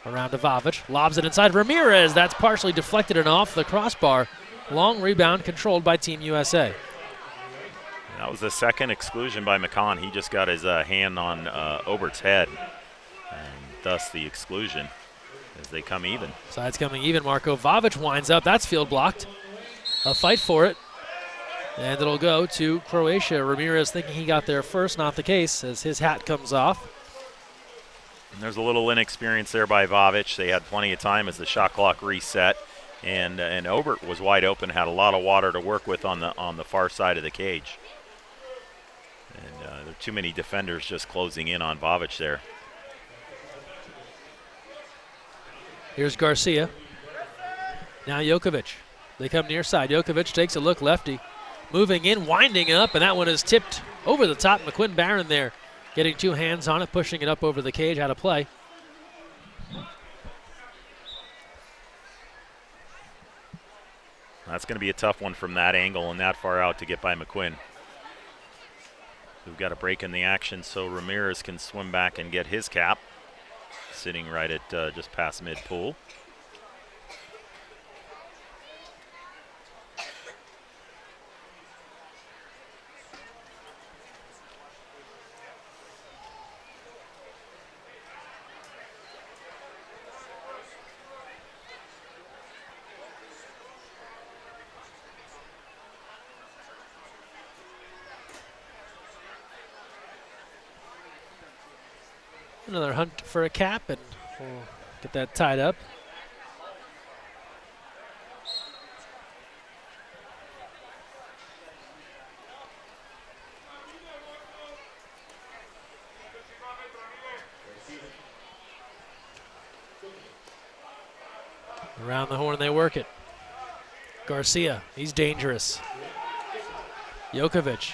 Around to Vavic, lobs it inside Ramirez. That's partially deflected and off the crossbar. Long rebound controlled by Team USA. That was the second exclusion by McCon. He just got his hand on Obert's head, and thus the exclusion as they come even. Sides coming even. Marko Vavic winds up. That's field blocked. A fight for it. And it'll go to Croatia. Ramirez thinking he got there first. Not the case as his hat comes off. And there's a little inexperience there by Vavic. They had plenty of time as the shot clock reset. And Obert was wide open, had a lot of water to work with on the far side of the cage. And there are too many defenders just closing in on Vavic there. Here's Garcia. Now Jokovic. They come near side. Jokovic takes a look, lefty. Moving in, winding up, and that one is tipped over the top. McQuinn Barron there getting 2 hands on it, pushing it up over the cage, out of play. That's going to be a tough one from that angle and that far out to get by McQuinn. We've got a break in the action so Ramirez can swim back and get his cap, sitting right at just past mid-pool. Another hunt for a cap, and we'll get that tied up. Around the horn they work it. Garcia, he's dangerous. Jokovic.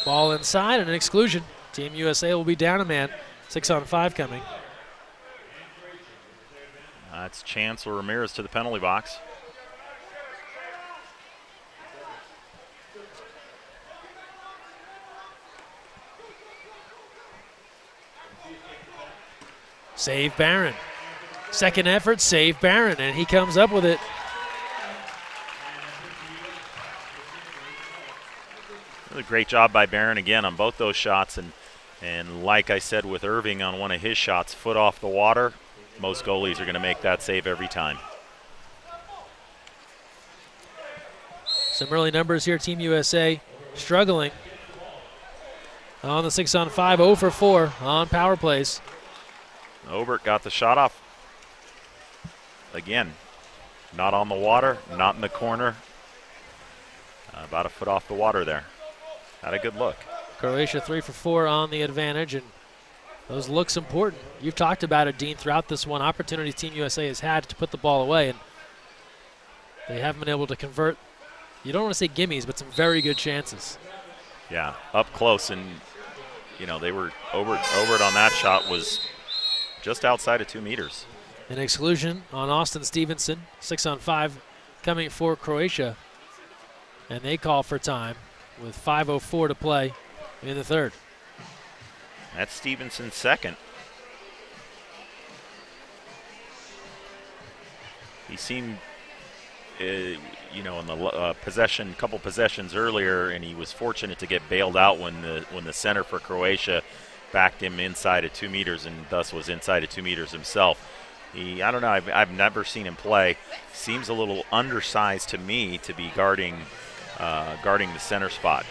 Ball inside and an exclusion. Team USA will be down a man. 6-on-5 coming. That's Chancellor Ramirez to the penalty box. Save Barron. Second effort, save Barron, and he comes up with it. Really great job by Barron again on both those shots, and like I said with Irving on one of his shots, foot off the water, most goalies are going to make that save every time. Some early numbers here, Team USA struggling. On the 6-on-5, 0 for 4 on power plays. Obert got the shot off. Again, not on the water, not in the corner. About a foot off the water there. Had a good look. Croatia 3 for 4 on the advantage, and those looks important. You've talked about it, Dean, throughout this one. Opportunities Team USA has had to put the ball away, and they haven't been able to convert. You don't want to say gimmies, but some very good chances. Yeah, up close, and you know they were Obert on that shot was just outside of 2 meters. An exclusion on Austin Stevenson. 6-on-5 coming for Croatia, and they call for time with 5:04 to play in the third. That's Stevenson's second. He seemed, in the couple possessions earlier, and he was fortunate to get bailed out when the center for Croatia backed him inside of 2 meters, and thus was inside of 2 meters himself. I don't know. I've never seen him play. Seems a little undersized to me to be guarding the center spot.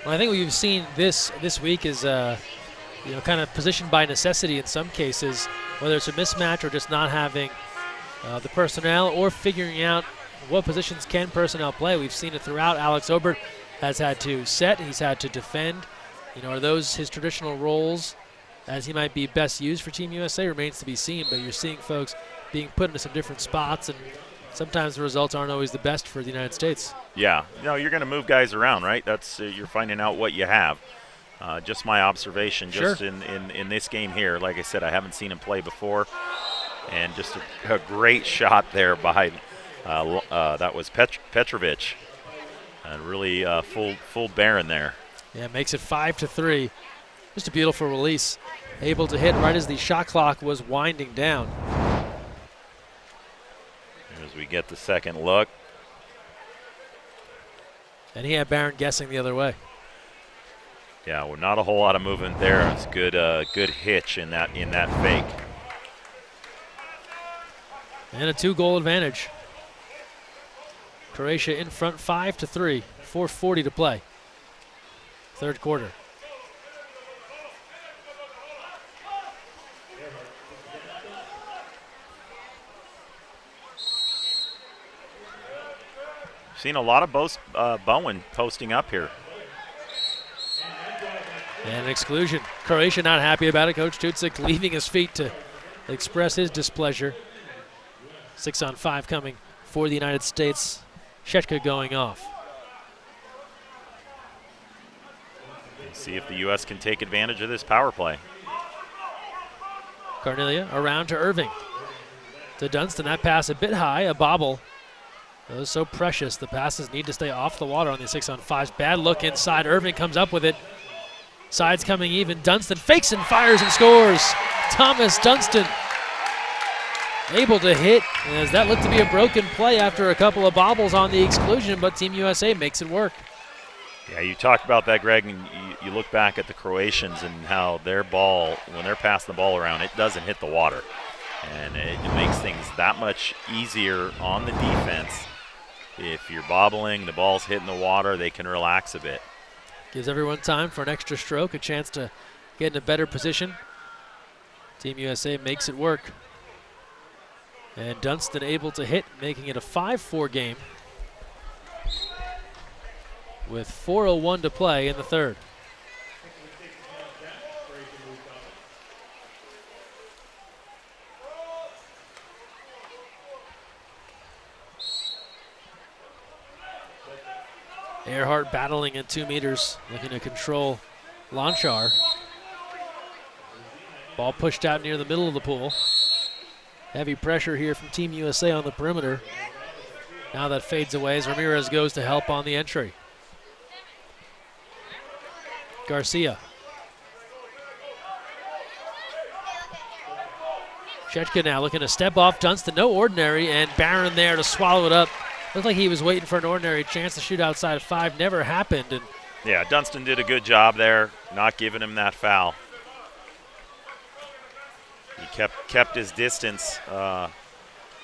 Well, I think what you've seen this week is, kind of positioned by necessity in some cases, whether it's a mismatch or just not having the personnel or figuring out what positions can personnel play. We've seen it throughout. Alex Obert has had to set. He's had to defend. Are those his traditional roles as he might be best used for Team USA? Remains to be seen, but you're seeing folks being put into some different spots, and sometimes the results aren't always the best for the United States. Yeah, you're going to move guys around, right? That's you're finding out what you have. Just my observation, just sure. in this game here. Like I said, I haven't seen him play before, and just a great shot there by that was Petrovic, and really full Barron there. Yeah, makes it 5-3. Just a beautiful release, able to hit right as the shot clock was winding down. As we get the second look. And he had Barron guessing the other way. Yeah, well, not a whole lot of movement there. It's good hitch in that fake. And a 2-goal advantage. Croatia in front 5-3, 4:40 to play. Third quarter. Seen a lot of Bowen posting up here. And an exclusion. Croatia not happy about it. Coach Tucek leaving his feet to express his displeasure. 6-on-5 coming for the United States. Shetka going off. See if the U.S. can take advantage of this power play. Carnelia around to Irving. To Dunston, that pass a bit high, a bobble. Those are so precious. The passes need to stay off the water on these 6-on-5s. Bad look inside. Irving comes up with it. Sides coming even. Dunston fakes and fires and scores. Thomas Dunston able to hit, as that looked to be a broken play after a couple of bobbles on the exclusion, but Team USA makes it work. Yeah, you talked about that, Greg, and you look back at the Croatians and how their ball, when they're passing the ball around, it doesn't hit the water. And it makes things that much easier on the defense. If you're bobbling, the ball's hitting the water, they can relax a bit. Gives everyone time for an extra stroke, a chance to get in a better position. Team USA makes it work. And Dunston able to hit, making it a 5-4 game with 4:01 to play in the third. Earhart battling in 2 meters, looking to control Lanchar. Ball pushed out near the middle of the pool. Heavy pressure here from Team USA on the perimeter. Now that fades away as Ramirez goes to help on the entry. Garcia. Shechka now looking to step off Dunston. No ordinary, and Barron there to swallow it up. Looked like he was waiting for an ordinary chance to shoot outside of 5. Never happened. And yeah, Dunston did a good job there, not giving him that foul. He kept his distance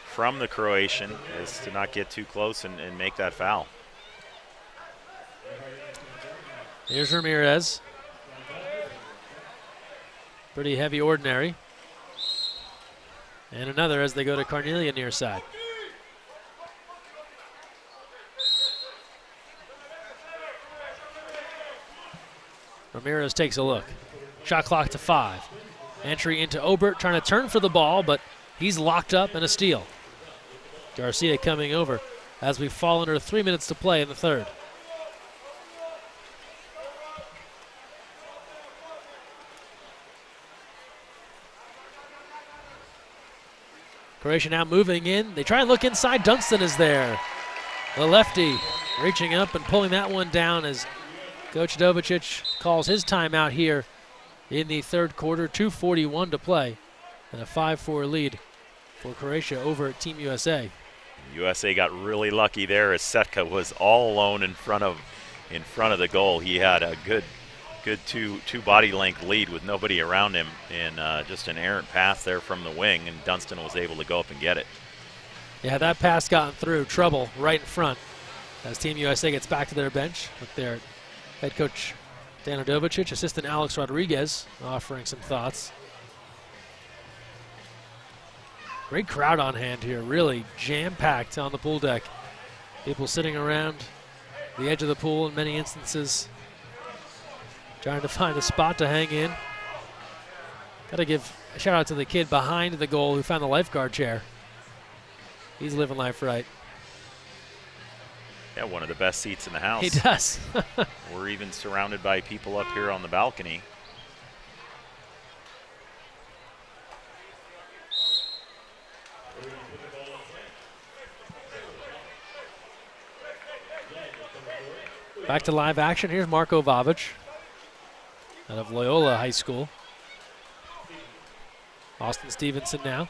from the Croatian as to not get too close and make that foul. Here's Ramirez. Pretty heavy ordinary. And another as they go to Carnelia near side. Ramirez takes a look. Shot clock to 5. Entry into Obert, trying to turn for the ball, but he's locked up and a steal. Garcia coming over as we fall under 3 minutes to play in the third. Croatia now moving in. They try and look inside. Dunston is there. The lefty reaching up and pulling that one down as Coach Dovicic calls his timeout here in the third quarter. 2:41 to play and a 5-4 lead for Croatia over at Team USA. USA got really lucky there as Setka was all alone in front of the goal. He had a good two body length lead with nobody around him, and just an errant pass there from the wing, and Dunston was able to go up and get it. Yeah, that pass gotten through. Trouble right in front as Team USA gets back to their bench with their head coach Dano Dovicic, assistant Alex Rodriguez offering some thoughts. Great crowd on hand here, really jam-packed on the pool deck. People sitting around the edge of the pool in many instances, trying to find a spot to hang in. Got to give a shout out to the kid behind the goal who found the lifeguard chair. He's living life right. Yeah, one of the best seats in the house. He does. We're even surrounded by people up here on the balcony. Back to live action. Here's Marko Vavic out of Loyola High School. Austin Stevenson now.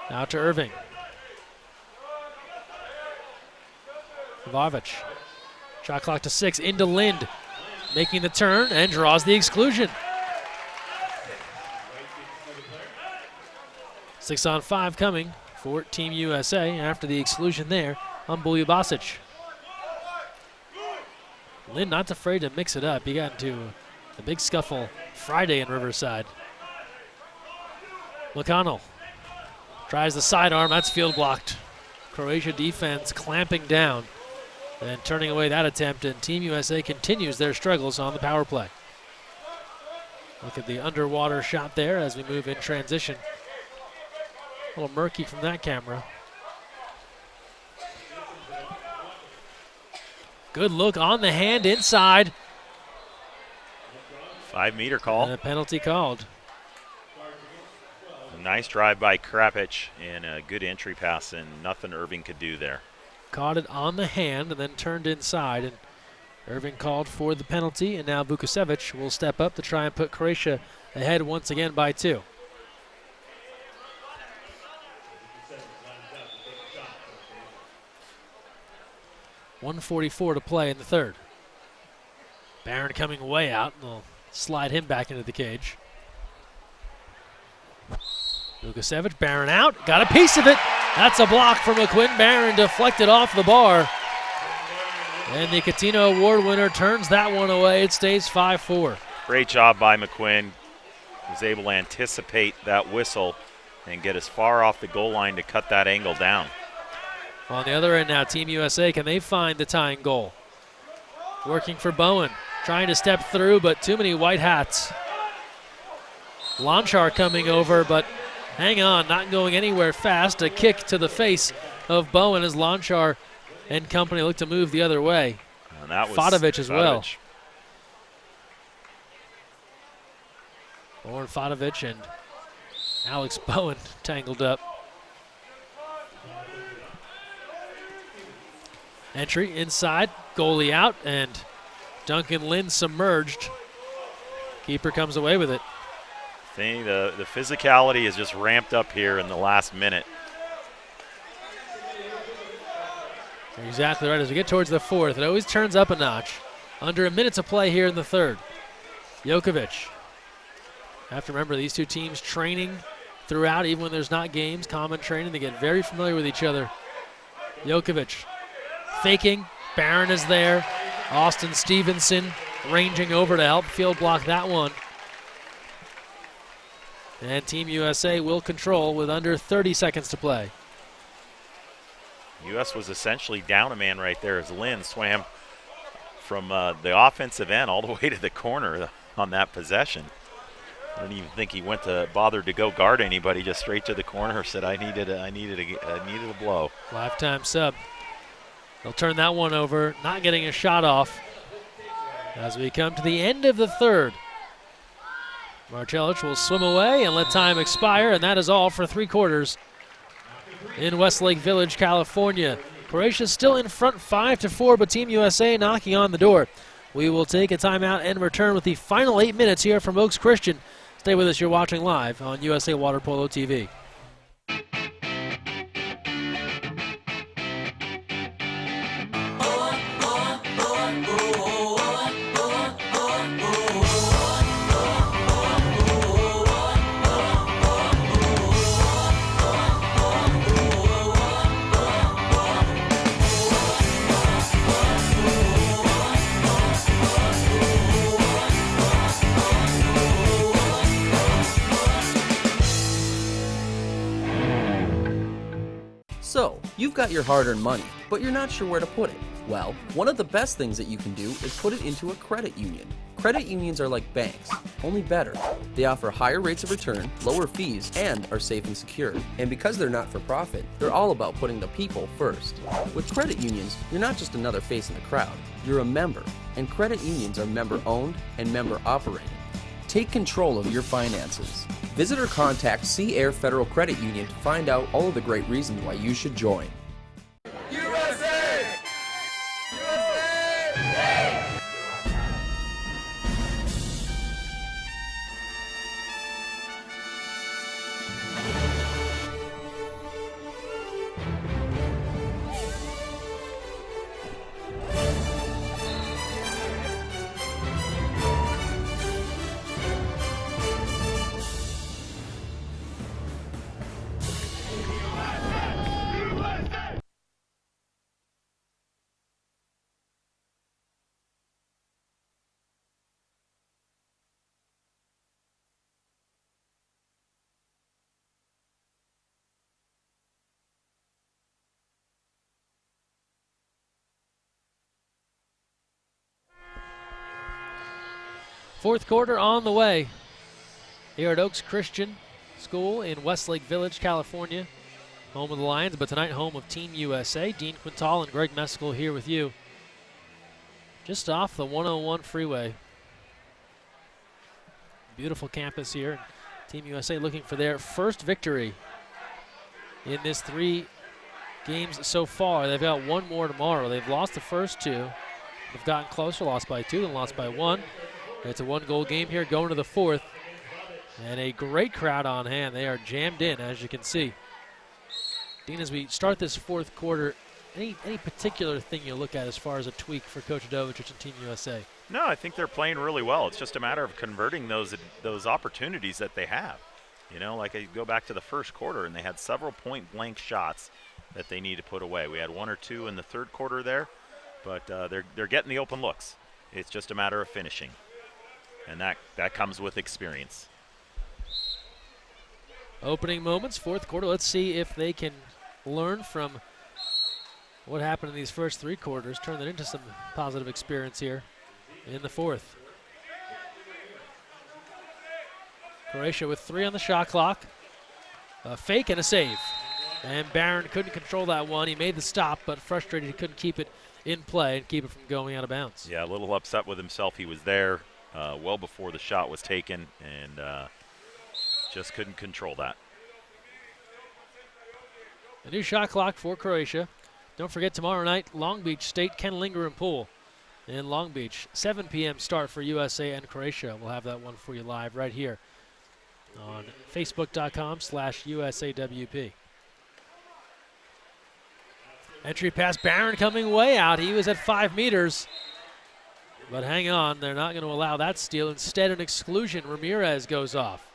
Now to Irving. Vavic. Shot clock to 6. Into Lind. Making the turn and draws the exclusion. 6-on-5 coming for Team USA after the exclusion there on Buljubasic. Lind not afraid to mix it up. He got into a big scuffle Friday in Riverside. McConnell tries the sidearm. That's field blocked. Croatia defense clamping down and turning away that attempt, and Team USA continues their struggles on the power play. Look at the underwater shot there as we move in transition. A little murky from that camera. Good look on the hand inside. 5-meter call. And a penalty called. A nice drive by Krapic and a good entry pass, and nothing Irving could do there. caught it on the hand and then turned inside. And Irving called for the penalty, and now Vukosevic will step up to try and put Croatia ahead once again by 2. .144 to play in the third. Barron coming way out, and they'll slide him back into the cage. Vukosevic, Barron out, got a piece of it. That's a block from McQuinn. Barron deflected off the bar. And the Catino Award winner turns that one away. It stays 5-4. Great job by McQuinn. Was able to anticipate that whistle and get as far off the goal line to cut that angle down. On the other end now, Team USA, can they find the tying goal? Working for Bowen, trying to step through, but too many white hats. Lonchar coming over, but hang on, not going anywhere fast. A kick to the face of Bowen as Lonchar and company look to move the other way. And that was Fadovic as well. Fadovic. Lauren Fadovic and Alex Bowen tangled up. Entry inside, goalie out, and Duncan Lynn submerged. Keeper comes away with it. I think the physicality is just ramped up here in the last minute. You're exactly right. As we get towards the fourth, it always turns up a notch. Under a minute to play here in the third. Jokovic. Have to remember these two teams training throughout, even when there's not games, common training. They get very familiar with each other. Jokovic faking. Barron is there. Austin Stevenson ranging over to help field block that one. And Team USA will control with under 30 seconds to play. U.S. was essentially down a man right there as Lynn swam from the offensive end all the way to the corner on that possession. I don't even think he went to bother to go guard anybody, just straight to the corner, said I needed a blow. Lifetime sub. They'll turn that one over, not getting a shot off as we come to the end of the third. Marcelic will swim away and let time expire, and that is all for 3 quarters in Westlake Village, California. Croatia still in front 5-4, but Team USA knocking on the door. We will take a timeout and return with the final 8 minutes here from Oaks Christian. Stay with us, you're watching live on USA Water Polo TV. So, you've got your hard-earned money, but you're not sure where to put it. Well, one of the best things that you can do is put it into a credit union. Credit unions are like banks, only better. They offer higher rates of return, lower fees, and are safe and secure. And because they're not for profit, they're all about putting the people first. With credit unions, you're not just another face in the crowd, you're a member. And credit unions are member-owned and member-operated. Take control of your finances. Visit or contact Sea Air Federal Credit Union to find out all of the great reasons why you should join. USA! USA! Fourth quarter on the way here at Oaks Christian School in Westlake Village, California. Home of the Lions, but tonight home of Team USA. Dean Quintal and Greg Meskell here with you. Just off the 101 freeway. Beautiful campus here. Team USA looking for their first victory in this 3 games so far. They've got one more tomorrow. They've lost the first two. They've gotten closer, lost by 2 and lost by 1. It's a 1-goal game here going to the fourth. And a great crowd on hand. They are jammed in, as you can see. Dean, as we start this fourth quarter, any particular thing you look at as far as a tweak for Coach Adovich and Team USA? No, I think they're playing really well. It's just a matter of converting those opportunities that they have. You know, like I go back to the first quarter, and they had several point-blank shots that they need to put away. We had 1 or 2 in the third quarter there, but they're getting the open looks. It's just a matter of finishing, and that comes with experience. Opening moments, fourth quarter. Let's see if they can learn from what happened in these first 3 quarters, turn that into some positive experience here in the fourth. Croatia with 3 on the shot clock. A fake and a save. And Barron couldn't control that one. He made the stop, but frustrated he couldn't keep it in play and keep it from going out of bounds. Yeah, a little upset with himself. He was there well before the shot was taken, and just couldn't control that. A new shot clock for Croatia. Don't forget tomorrow night, Long Beach State, Ken Linger and Pool in Long Beach. 7 p.m. start for USA and Croatia. We'll have that one for you live right here on Facebook.com/USAWP. Entry pass, Barron coming way out. He was at 5 meters. But hang on, they're not going to allow that steal. Instead, an exclusion. Ramirez goes off.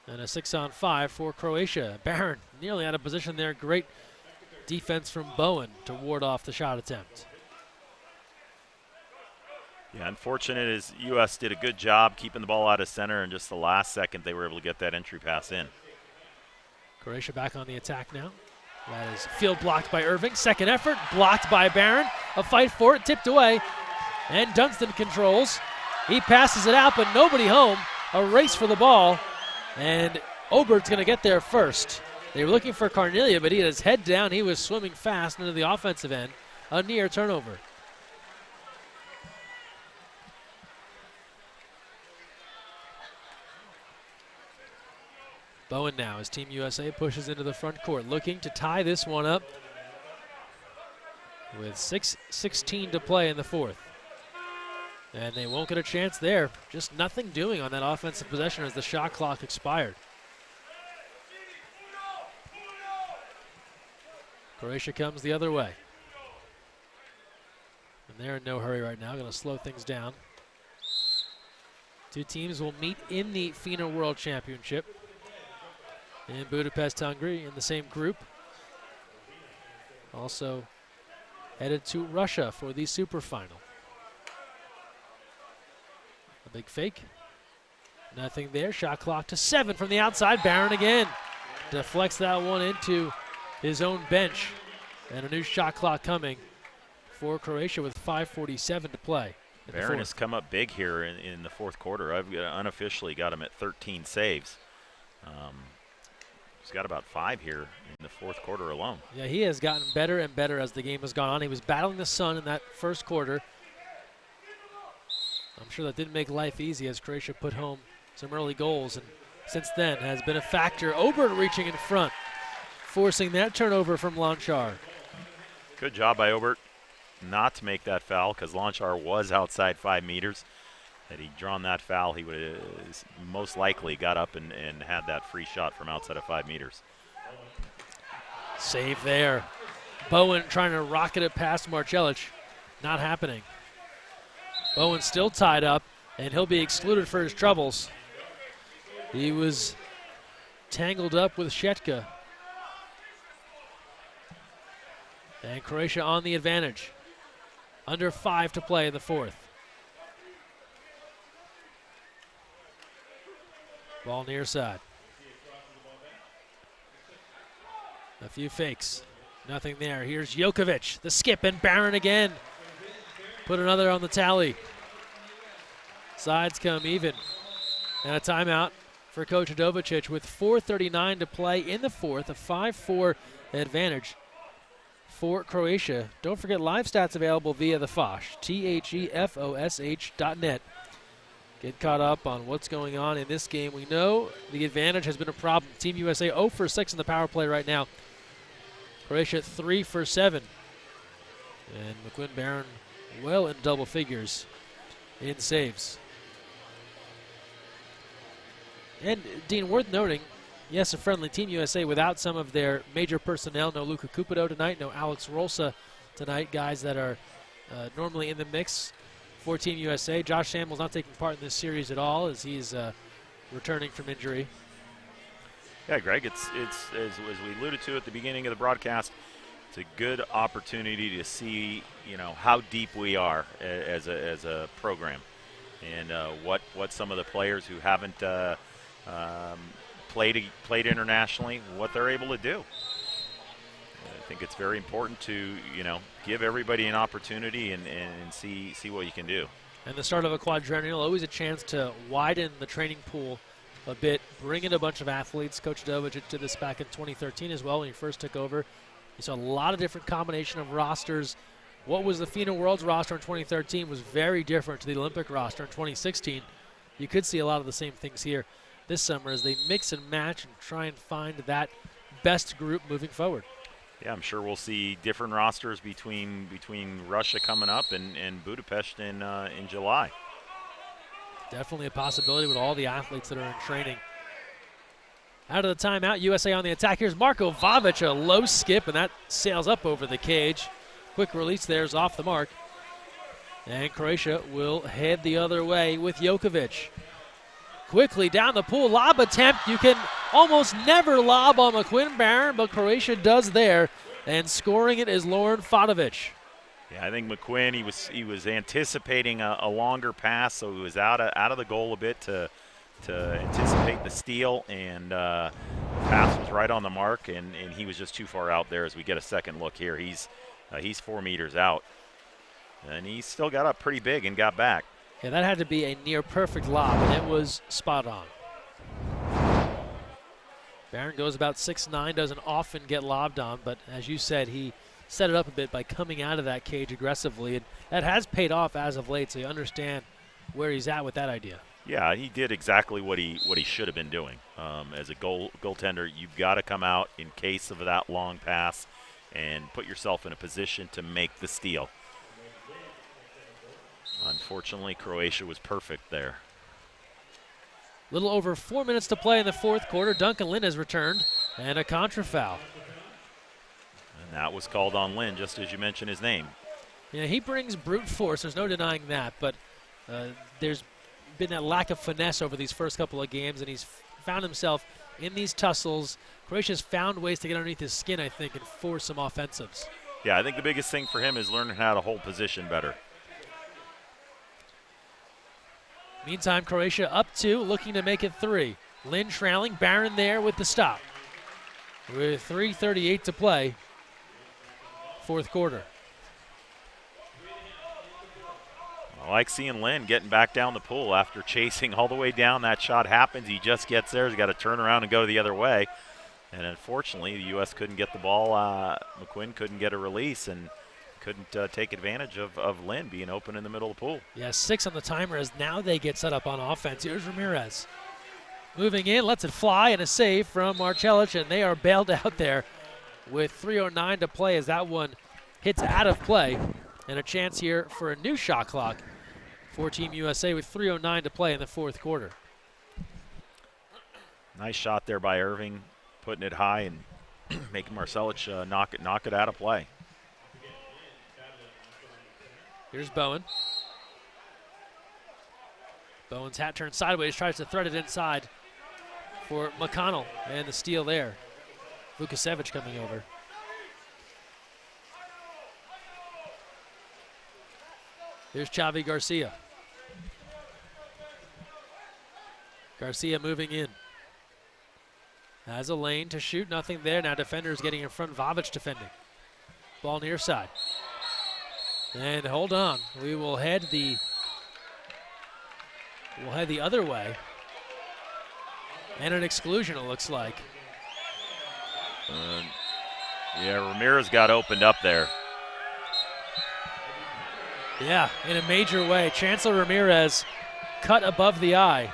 And a 6-on-5 for Croatia. Barron nearly out of position there. Great defense from Bowen to ward off the shot attempt. Yeah, unfortunate is U.S. did a good job keeping the ball out of center, and just the last second they were able to get that entry pass in. Croatia back on the attack now. That is field blocked by Irving. Second effort, blocked by Barron. A fight for it, tipped away. And Dunstan controls. He passes it out, but nobody home. A race for the ball. And Obert's going to get there first. They were looking for Carnelia, but he had his head down. He was swimming fast into the offensive end. A near turnover. Bowen now as Team USA pushes into the front court, looking to tie this one up with 6:16 to play in the fourth. And they won't get a chance there. Just nothing doing on that offensive possession as the shot clock expired. Croatia comes the other way. And they're in no hurry right now, going to slow things down. 2 teams will meet in the FINA World Championship in Budapest, Hungary, in the same group. Also headed to Russia for the super final. A big fake. Nothing there. Shot clock to 7 from the outside. Barron again deflects that one into his own bench. And a new shot clock coming for Croatia with 5:47 to play. Barron has come up big here in the fourth quarter. I've unofficially got him at 13 saves. He's got about 5 here in the fourth quarter alone. Yeah, he has gotten better and better as the game has gone on. He was battling the sun in that first quarter. I'm sure that didn't make life easy as Croatia put home some early goals, and since then has been a factor. Obert reaching in front, forcing that turnover from Lonchar. Good job by Obert not to make that foul, because Lonchar was outside 5 meters. Had he drawn that foul, he would have most likely got up and had that free shot from outside of 5 meters. Save there. Bowen trying to rocket it past Marcelic. Not happening. Bowen still tied up, and he'll be excluded for his troubles. He was tangled up with Shetka. And Croatia on the advantage. Under 5 to play in the fourth. Ball near side. A few fakes. Nothing there. Here's Jokovic. The skip, and Barron again. Put another on the tally. Sides come even. And a timeout for Coach Adovicic with 4:39 to play in the fourth. A 5-4 advantage for Croatia. Don't forget live stats available via the Fosh. THEFOSH.net. Get caught up on what's going on in this game. We know the advantage has been a problem. Team USA 0 for 6 in the power play right now. Croatia 3 for 7. And McQuinn-Barron well in double figures in saves. And Dean, worth noting, yes, a friendly Team USA without some of their major personnel. No Luka Cupido tonight, no Alex Rolsa tonight, guys that are normally in the mix for Team USA. Josh Samuel's not taking part in this series at all as he's returning from injury. Yeah, Greg, it's as we alluded to at the beginning of the broadcast, it's a good opportunity to see, how deep we are as a program, and what some of the players who haven't played internationally, what they're able to do. I think it's very important to, give everybody an opportunity and see what you can do. And the start of a quadrennial, always a chance to widen the training pool a bit, bring in a bunch of athletes. Coach Dovic did this back in 2013 as well when he first took over. You saw a lot of different combination of rosters. What was the FINA Worlds roster in 2013 was very different to the Olympic roster in 2016. You could see a lot of the same things here this summer as they mix and match and try and find that best group moving forward. Yeah, I'm sure we'll see different rosters between Russia coming up and Budapest in July. Definitely a possibility with all the athletes that are in training. Out of the timeout, USA on the attack. Here's Marko Vavic, a low skip, and that sails up over the cage. Quick release there is off the mark. And Croatia will head the other way with Jokovic. Quickly down the pool, lob attempt. You can almost never lob on McQuinn-Barron, but Croatia does there. And scoring it is Lauren Fadovic. Yeah, I think McQuinn, he was anticipating a longer pass, so he was out of the goal a bit to anticipate the steal, and the pass was right on the mark, and he was just too far out there. As we get a second look here, he's 4 meters out, and he still got up pretty big and got back. Yeah, that had to be a near perfect lob, and it was spot on. Barron goes about 6'9", doesn't often get lobbed on, but as you said, he set it up a bit by coming out of that cage aggressively, and that has paid off as of late, so you understand where he's at with that idea. Yeah, he did exactly what he should have been doing. As a goaltender, you've got to come out in case of that long pass and put yourself in a position to make the steal. Unfortunately, Croatia was perfect there. Little over 4 minutes to play in the fourth quarter. Duncan Lynn has returned, and a contra foul. And that was called on Lynn, just as you mentioned his name. Yeah, he brings brute force. There's no denying that, but there's been that lack of finesse over these first couple of games, and he's found himself in these tussles. Croatia's found ways to get underneath his skin, I think, and force some offensives. Yeah, I think the biggest thing for him is learning how to hold position better. Meantime, Croatia up 2, looking to make it 3. Lynn trailing, Barron there with the stop. With 3:38 to play, fourth quarter. I like seeing Lynn getting back down the pool after chasing all the way down. That shot happens. He just gets there. He's got to turn around and go the other way. And unfortunately, the U.S. couldn't get the ball. McQuinn couldn't get a release and couldn't take advantage of Lynn being open in the middle of the pool. Yeah, 6 on the timer as now they get set up on offense. Here's Ramirez. Moving in, lets it fly, and a save from Marcelic, and they are bailed out there with 3:09 to play as that one hits out of play. And a chance here for a new shot clock for Team USA with 3:09 to play in the fourth quarter. Nice shot there by Irving, putting it high and making Marcelic knock it out of play. Here's Bowen. Bowen's hat turned sideways, tries to thread it inside for McConnell, and the steal there. Vukasevic coming over. Here's Xavi Garcia. Garcia moving in. Has a lane to shoot, nothing there. Now defenders getting in front, Vavic defending. Ball near side. And hold on, we will head the other way. And an exclusion, it looks like. Yeah, Ramirez got opened up there. Yeah, in a major way. Chancellor Ramirez cut above the eye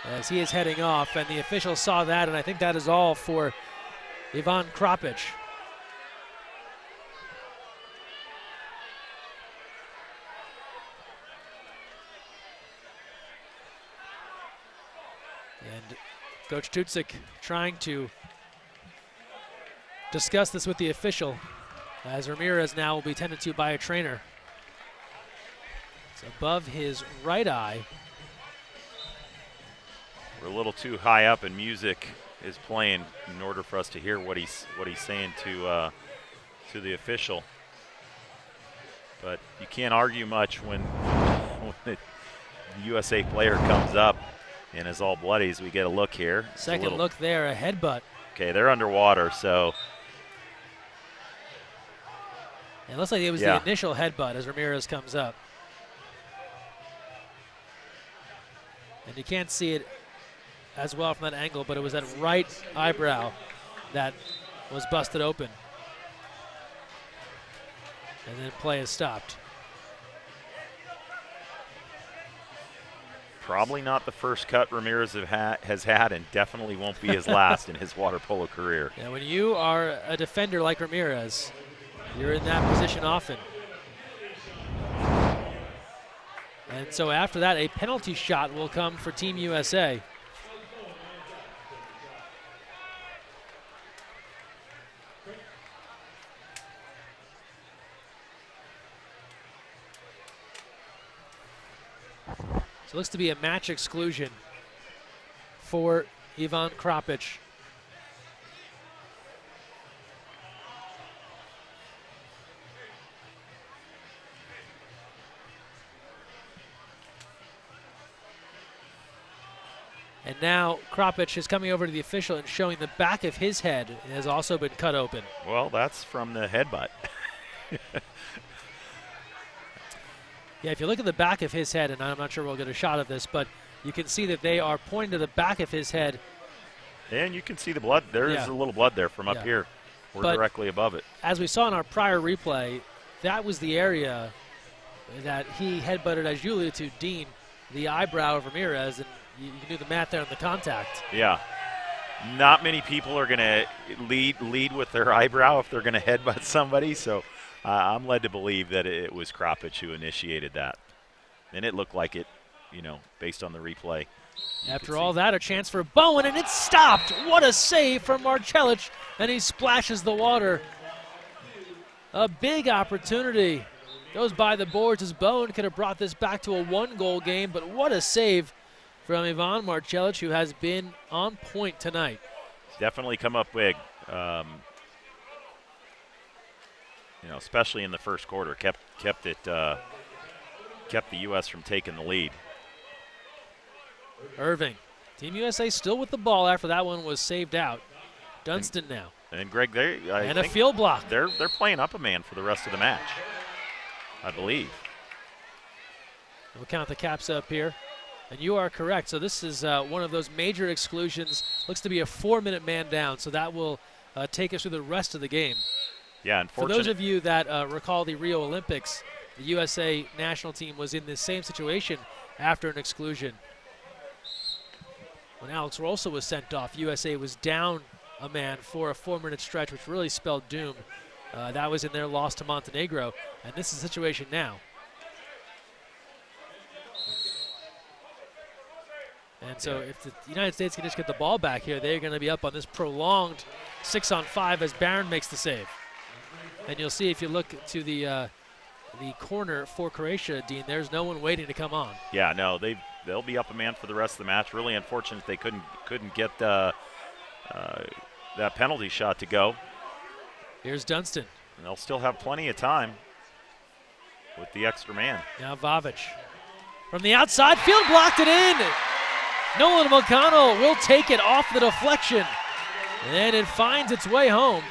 as he is heading off, and the officials saw that, and I think that is all for Ivan Krapic. And Coach Tutzik trying to discuss this with the official, as Ramirez now will be tended to by a trainer. It's above his right eye. We're a little too high up, and music is playing in order for us to hear what he's saying to the official. But you can't argue much when the USA player comes up and is all bloody. As we get a look here. Second look there, a headbutt. Okay, they're underwater, so. It looks like it was the initial headbutt as Ramirez comes up. And you can't see it as well from that angle, but it was that right eyebrow that was busted open. And then play is stopped. Probably not the first cut Ramirez has had, and definitely won't be his last in his water polo career. Yeah, when you are a defender like Ramirez, you're in that position often. And so after that, a penalty shot will come for Team USA. So it looks to be a match exclusion for Ivan Krapic. And now Krapic is coming over to the official and showing the back of his head has also been cut open. Well, that's from the headbutt. Yeah, if you look at the back of his head, and I'm not sure we'll get a shot of this, but you can see that they are pointing to the back of his head. And you can see the blood. There is a little blood there from up here. We're directly above it. As we saw in our prior replay, that was the area that he headbutted, as you alluded to, Dean, the eyebrow of Ramirez, and you can do the math there on the contact. Yeah. Not many people are going to lead with their eyebrow if they're going to headbutt somebody, so I'm led to believe that it was Krapic who initiated that. And it looked like it, based on the replay. After all that, a chance for Bowen, and it's stopped. What a save from Marcelic, and he splashes the water. A big opportunity. Goes by the boards as Bowen could have brought this back to a one-goal game, but what a save from Ivan Marcelic, who has been on point tonight. Definitely come up big. Especially in the first quarter, kept the U.S. from taking the lead. Irving, Team USA still with the ball after that one was saved out. Dunston now. And Greg, a field block. They're playing up a man for the rest of the match, I believe. We'll count the caps up here. And you are correct. So this is one of those major exclusions. Looks to be a 4-minute man down, so that will take us through the rest of the game. Yeah, for those of you that recall the Rio Olympics, the USA national team was in the same situation after an exclusion. When Alex Rosa was sent off, USA was down a man for a 4-minute stretch, which really spelled doom. That was in their loss to Montenegro, and this is the situation now. And so if the United States can just get the ball back here, they're going to be up on this prolonged 6-on-5 as Barron makes the save. And you'll see if you look to the corner for Croatia, Dean, there's no one waiting to come on. Yeah, no, they'll be up a man for the rest of the match. Really unfortunate they couldn't get that penalty shot to go. Here's Dunston. And they'll still have plenty of time with the extra man. Now Vavic. From the outside, field blocked it in. Nolan McConnell will take it off the deflection. And it finds its way home.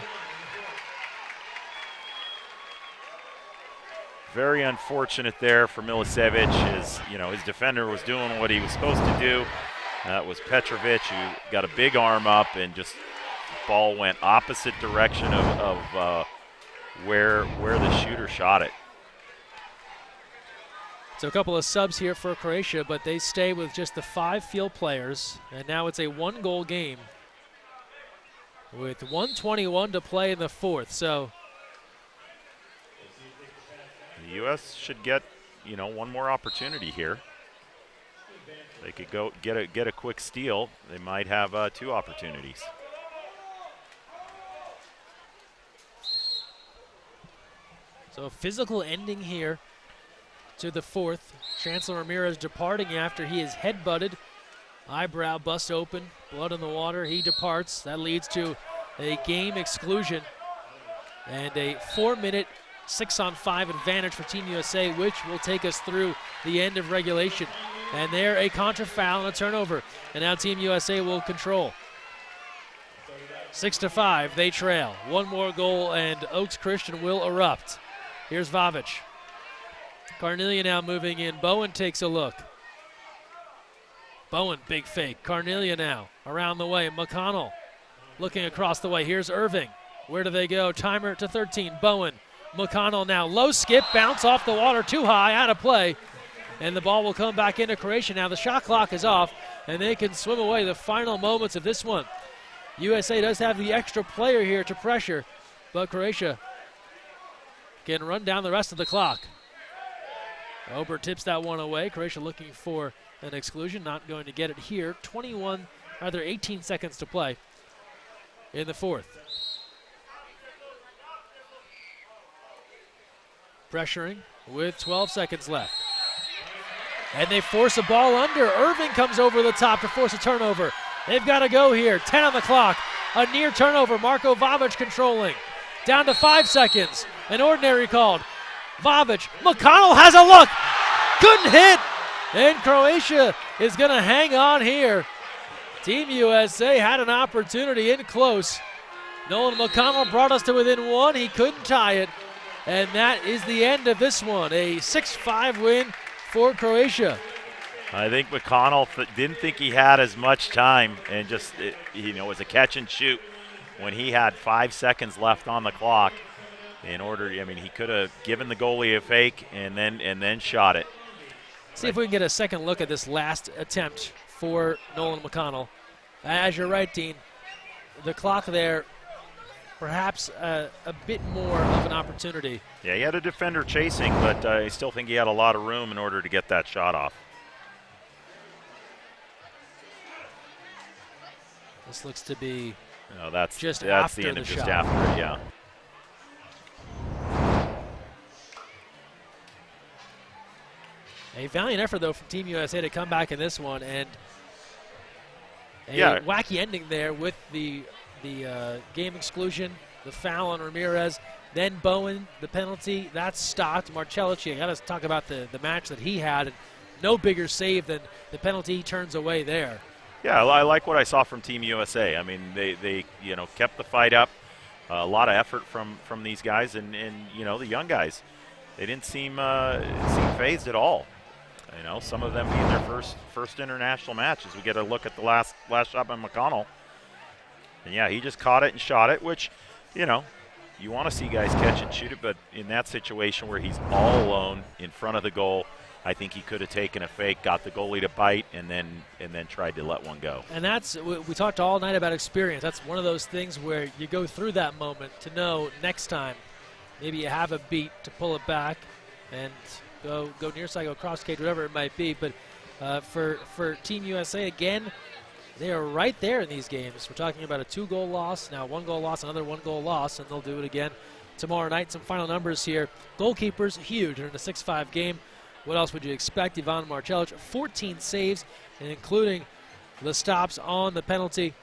Very unfortunate there for Milicevic. His defender was doing what he was supposed to do. That was Petrovic, who got a big arm up and just ball went opposite direction of where the shooter shot it. So a couple of subs here for Croatia, but they stay with just the 5 field players, and now it's a 1-goal game. with 1:21 to play in the fourth. So the U.S. should get, one more opportunity here. They could go get a quick steal. They might have 2 opportunities. So a physical ending here to the fourth. Chancellor Ramirez departing after he is headbutted. Eyebrow bust open, blood in the water. He departs. That leads to a game exclusion and a 4-minute 6-on-5 advantage for Team USA, which will take us through the end of regulation. And there, a contra foul and a turnover. And now Team USA will control. 6-5, they trail. One more goal and Oaks Christian will erupt. Here's Vavic. Carnelia now moving in. Bowen takes a look. Bowen, big fake. Carnelia now around the way. McConnell looking across the way. Here's Irving. Where do they go? Timer to 13. Bowen. McConnell now. Low skip. Bounce off the water. Too high. Out of play. And the ball will come back into Croatia. Now the shot clock is off, and they can swim away the final moments of this one. USA does have the extra player here to pressure, but Croatia can run down the rest of the clock. Ober tips that one away. Croatia looking for an exclusion, not going to get it here. 18 seconds to play in the fourth. Pressuring with 12 seconds left. And they force a ball under. Irving comes over the top to force a turnover. They've got to go here. 10 on the clock. A near turnover. Marko Vavic controlling. Down to 5 seconds. An ordinary called. Vavic. McConnell has a look. Couldn't hit. And Croatia is going to hang on here. Team USA had an opportunity in close. Nolan McConnell brought us to within 1. He couldn't tie it. And that is the end of this one. A 6-5 win for Croatia. I think McConnell didn't think he had as much time, and just it was a catch and shoot when he had 5 seconds left on the clock. He could have given the goalie a fake and then shot it. See if we can get a second look at this last attempt for Nolan McConnell. As you're right, Dean, the clock there, perhaps a bit more of an opportunity. Yeah, he had a defender chasing, but I still think he had a lot of room in order to get that shot off. This looks to be that's just the after end the of just shot. after it, yeah. A valiant effort, though, from Team USA to come back in this one, and a wacky ending there with the game exclusion, the foul on Ramirez, then Bowen, the penalty, that's stopped. Marcellucci, I got to talk about the match that he had, and no bigger save than the penalty he turns away there. Yeah, I like what I saw from Team USA. I mean, they kept the fight up. A lot of effort from these guys, and the young guys, they didn't seem phased at all. Some of them being their first international match. As we get a look at the last shot by McConnell, and yeah, he just caught it and shot it, which you want to see guys catch and shoot it, but in that situation where he's all alone in front of the goal, I think he could have taken a fake, got the goalie to bite, and then tried to let one go. And we talked all night about experience. That's one of those things where you go through that moment to know next time maybe you have a beat to pull it back and go near side, go cross cage, whatever it might be. But for Team USA, again, they are right there in these games. We're talking about a 2-goal loss, now 1-goal loss, another 1-goal loss, and they'll do it again tomorrow night. Some final numbers here. Goalkeepers, huge in a 6-5 game. What else would you expect? Ivan Marcellucci, 14 saves, and including the stops on the penalty.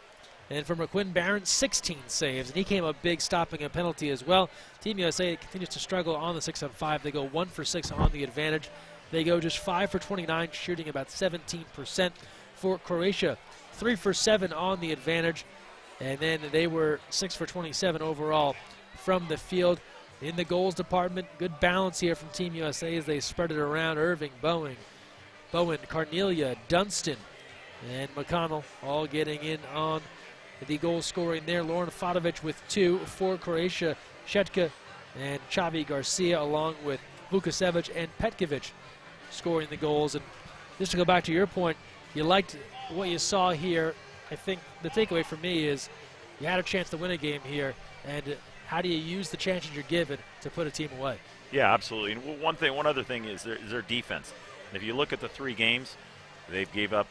And for McQuinn Barron, 16 saves, and he came up big stopping a penalty as well. Team USA continues to struggle on the 6-on-5. They go 1 for 6 on the advantage. They go just 5 for 29, shooting about 17%. For Croatia, 3 for 7 on the advantage, and then they were 6 for 27 overall from the field. In the goals department, good balance here from Team USA as they spread it around. Irving, Bowen, Carnelia, Dunstan, and McConnell all getting in on the goal scoring there. Lauren Fadovic with 2 for Croatia. Shetka and Xavi Garcia along with Vukasevic and Petkovic scoring the goals. And just to go back to your point, you liked what you saw here. I think the takeaway for me is You had a chance to win a game here, and how do you use the chances you're given to put a team away? Yeah, absolutely. And one other thing is their defense. And if you look at the 3 games, they've gave up,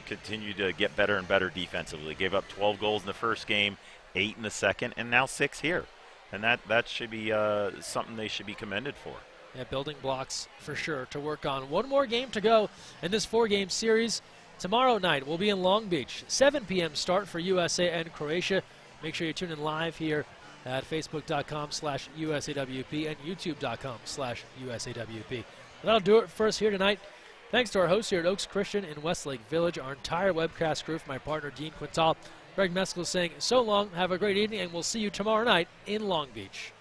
continue to get better and better defensively. Gave up 12 goals in the first game, 8 in the second, and now 6 here. And that should be something they should be commended for. Yeah, building blocks for sure to work on. One more game to go in this 4-game series. Tomorrow night we'll be in Long Beach. 7 p.m. start for USA and Croatia. Make sure you tune in live here at facebook.com/USAWP and youtube.com/USAWP. That'll do it for us here tonight. Thanks to our hosts here at Oaks Christian in Westlake Village, our entire webcast crew, my partner Dean Quintal. Greg Meskel saying so long, have a great evening, and we'll see you tomorrow night in Long Beach.